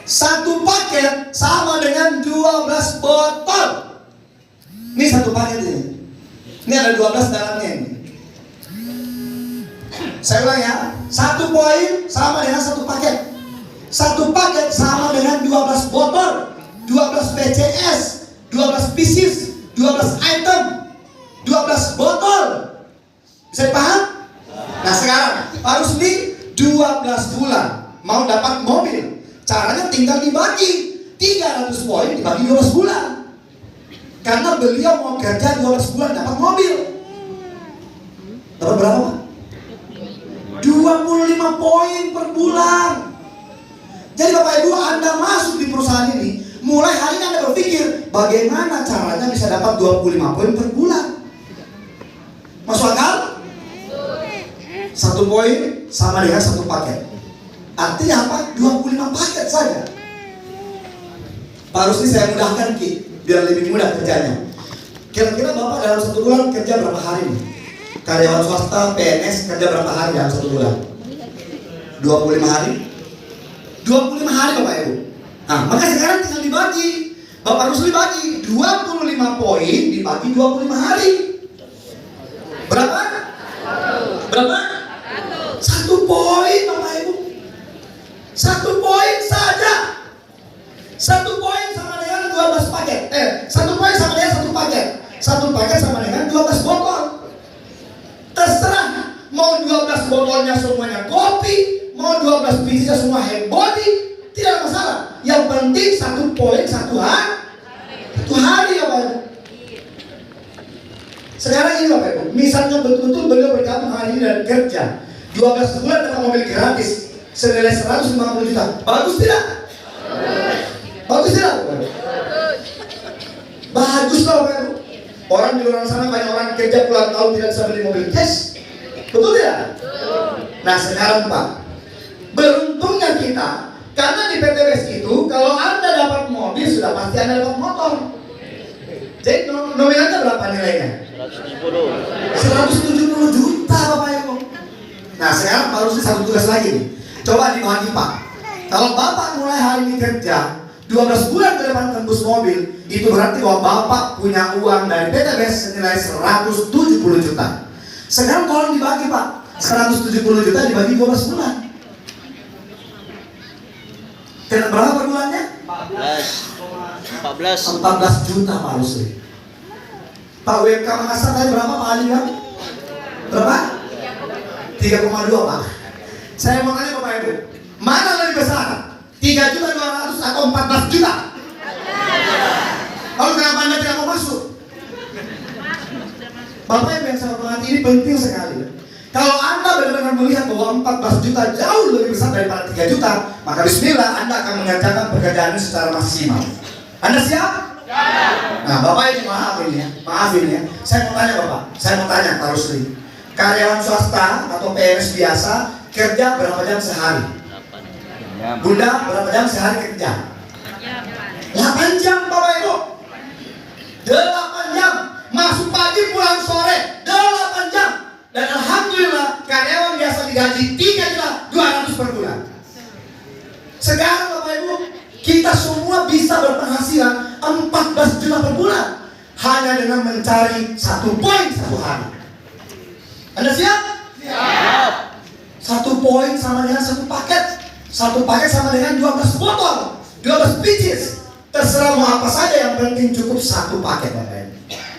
1 paket sama dengan 12 botol. Ini 1 paket ini. Ini ada 12 dalamnya ini. Saya ulang ya. 1 poin sama dengan 1 paket. 1 paket sama dengan 12 botol, 12 PCS, 12 pieces, 12 item, 12 botol. Bisa dipaham? Nah sekarang harus di 12 bulan mau dapat mobil. Caranya tinggal dibagi 300 poin dibagi 12 bulan. Karena beliau mau kerja 12 bulan dapat mobil. Dapat berapa Pak? 25 poin per bulan. Jadi Bapak Ibu Anda masuk di perusahaan ini, mulai hari ini Anda berpikir bagaimana caranya bisa dapat 25 poin per bulan. Masuk akal? 1 poin sama dengan 1 paket. Artinya apa? 25 paket saja. Pak Rusli saya mudahkan Ki, biar lebih mudah kerjanya. Kira-kira Bapak dalam 1 bulan kerja berapa hari nih? Karyawan swasta, PNS kerja berapa hari dalam 1 bulan? 25 hari? 25 hari Bapak Ibu. Nah, maka sekarang tinggal dibagi. Bapak Rusli bagi 25 poin dibagi 25 hari. Berapa? Berapa? 1 poin Bapak Ibu. 1 poin saja. 1 poin sama dengan 12 paket. 1 poin sama dengan 1 paket. 1 paket sama dengan 12 botol. Terserah mau 12 botolnya semuanya kopi, mau 12 bijinya semua hand body, tidak ada masalah. Yang penting 1 poin 1 hari. 1 hari ya Bapak Ibu. Sekarang ini Bapak Ibu, misalnya betul-betul beliau bergabung hari ini dan kerja 12 bulan dapat mobil gratis senilai 150 juta. Bagus tidak? Bagus tidak Bapak Ibu? Bagus lah Bapak Ibu. Orang di luar sana banyak orang kerja puluhan tahun tidak bisa beli mobil cash. Betul tidak? Nah sekarang Pak, beruntungnya kita, karena di PTBS itu kalau Anda dapat mobil sudah pasti Anda dapat motor. Jadi nominalnya berapa nilainya? 170 juta Bapak Ibu. Nah sekarang harus satu tugas lagi nih. Coba dibagi Pak. Kalau Bapak mulai hari ini kerja 12 bulan ke depan tembus mobil, itu berarti bahwa Bapak punya uang dari PTBS senilai 170 juta. Sekarang tolong dibagi Pak, 170 juta dibagi 12 bulan. Kena berapa per bulannya? 14 juta Pak Rusli. Pak WMK Makassar tadi berapa Pak Ali? Berapa? 3,2 Pak. Saya mau tanya Bapak Ibu, mana lebih besar? 3.200.000 atau 14 juta? Lalu kenapa Anda tidak mau masuk? Bapak Ibu yang saya hormati, ini penting sekali. Kalau Anda benar-benar melihat bahwa 14 juta jauh lebih besar daripada 3 juta, maka bismillah Anda akan mengerjakan pekerjaan ini secara maksimal. Anda siap? Nah Bapak ini maaf ini ya. Saya mau tanya Bapak, saya mau tanya Pak Rusli. Karyawan swasta atau PNS biasa kerja berapa jam sehari? Bunda berapa jam sehari kerja? 8 jam Bapak Ibu. 8 jam. Masuk pagi pulang sore 8 jam. Dan alhamdulillah karyawan biasa digaji 3.200.000 per bulan. Sekarang Bapak Ibu, kita semua bisa berpenghasilan 14 juta per bulan hanya dengan mencari 1 poin 1 hari. Anda siap? Siap. 1 poin sama dengan 1 paket. 1 paket sama dengan 12 botol, 12 biji. Terserah mau apa saja, yang penting cukup 1 paket Bapak Ibu.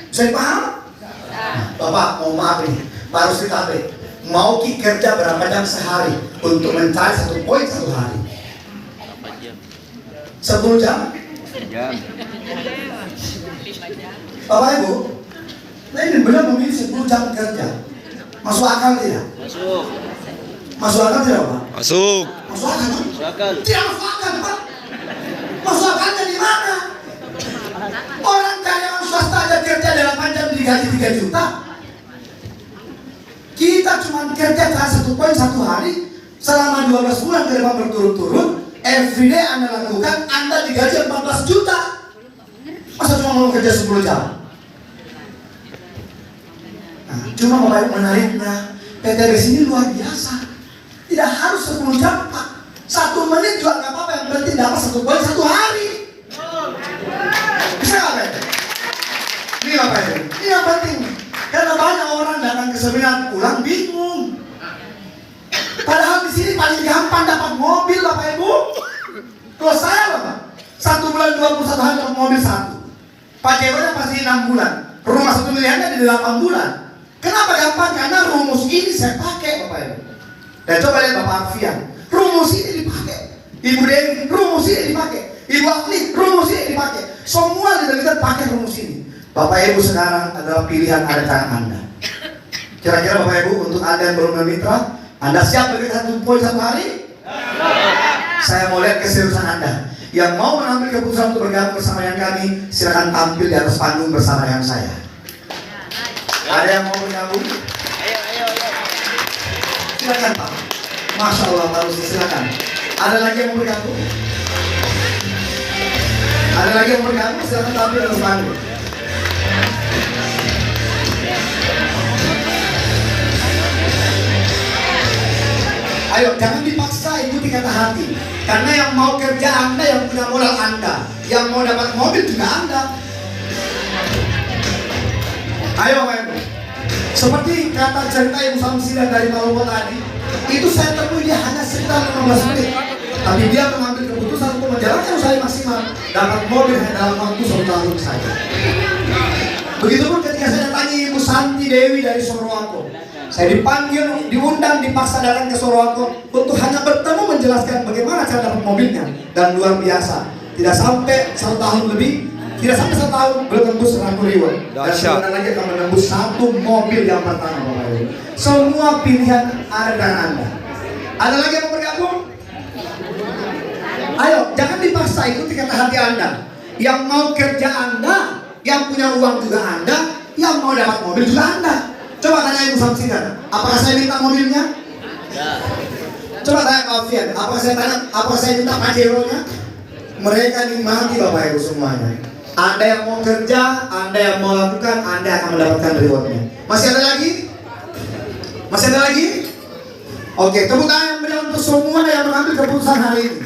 Bisa dipaham? Nah, Bapak mau maaf ini, Pak Rusli Tabe, mau kerja berapa jam sehari untuk mencari 1 poin 1 hari? 10 jam? Bapak Ibu, nah ini benar memilih 10 jam kerja. Masuk akal tidak? Masuk. Masuk akal tidak Pak? Masuk. Masuk akal? Tidak masuk akal Pak. Masuk akalnya di mana? Orang karyawan swasta aja kerja 8 jam digaji 3 juta. Kita cuma kerja 1 poin 1 hari selama 12 bulan ke depan berturut-turut. Everyday Anda lakukan, Anda digaji 14 juta. Masa cuma mau kerja 10 jam? Nah, cuma Bapak Ibu menariknya, PTBS ini luar biasa. Tidak harus 10 jam Pak. 1 menit juga nggak apa-apa, yang penting dapat 1 poin 1 hari. Bisa nggak Pak? Ini Bapak Ibu, ini yang penting. Karena banyak orang datang ke seminar pulang bingung. Padahal di sini paling gampang dapat mobil Bapak Ibu. Kalau saya Bapak, 1 bulan 21 hari dapat mobil 1. Pak Jeronya pasti 6 bulan. Rumah 1 miliarnya di 8 bulan. Kenapa gampang? Karena rumus ini saya pakai Bapak Ibu. Dan coba lihat Bapak Alfian, rumus ini dipakai. Ibu Dewi, rumus ini dipakai. Ibu Afni, rumus ini dipakai. Semua leader-leader pakai rumus ini. Bapak Ibu sekarang adalah pilihan ada tangan Anda. Kira-kira Bapak Ibu, untuk Anda yang belum memitra, Anda siap bagi 1 poin 1 hari? Saya mau lihat keseriusan Anda. Yang mau mengambil keputusan untuk bergabung bersama dengan kami, silakan tampil di atas panggung bersama dengan saya. Ada yang mau bergabung? Ayo. Silakan Pak. Masya Allah Pak Rusli, silakan. Ada lagi yang mau bergabung? Ada lagi yang mau bergabung? Silakan tampil di atas panggung. Ayo, jangan dipaksa ikuti kata hati. Karena yang mau kerja Anda, yang punya modal Anda, yang mau dapat mobil juga Anda. Ayo Bapak Ibu. Seperti kata cerita Ibu Samsidah dari Maluku tadi, Itu saya temui dia hanya sekitar 15 menit. Tapi dia mengambil keputusan untuk menjalankan usaha maksimal, dapat mobil hanya dalam waktu 1 tahun saja. Begitupun ketika saya datangi Ibu Santi Dewi dari Sorowako, saya dipanggil, diundang, dipaksa datang ke Sorowako untuk hanya bertemu menjelaskan bagaimana cara dapat mobilnya. Dan luar biasa, tidak sampai 1 tahun lebih, tidak sampai 1 tahun belum tembus Ratu Riwa. Dan sebentar lagi akan menembus 1 mobil yang pertama, Bapak Ibu. Semua pilihan ada dengan Anda. Ada lagi yang mau bergabung? Ayo, jangan dipaksa, ikuti kata hati Anda. Yang mau kerja Anda, yang punya uang juga Anda, yang mau dapat mobil juga Anda. Coba tanya Ibu Samsikan, apakah saya minta mobilnya? Coba tanya Pak Alfian, apakah saya minta Pajero-nya? Mereka nikmati Bapak Ibu semuanya. Anda yang mau kerja, Anda yang mau lakukan, Anda akan mendapatkan rewardnya. Masih ada lagi? Masih ada lagi? Oke, tepuk tangan yang berikan untuk semua yang mengambil keputusan hari ini.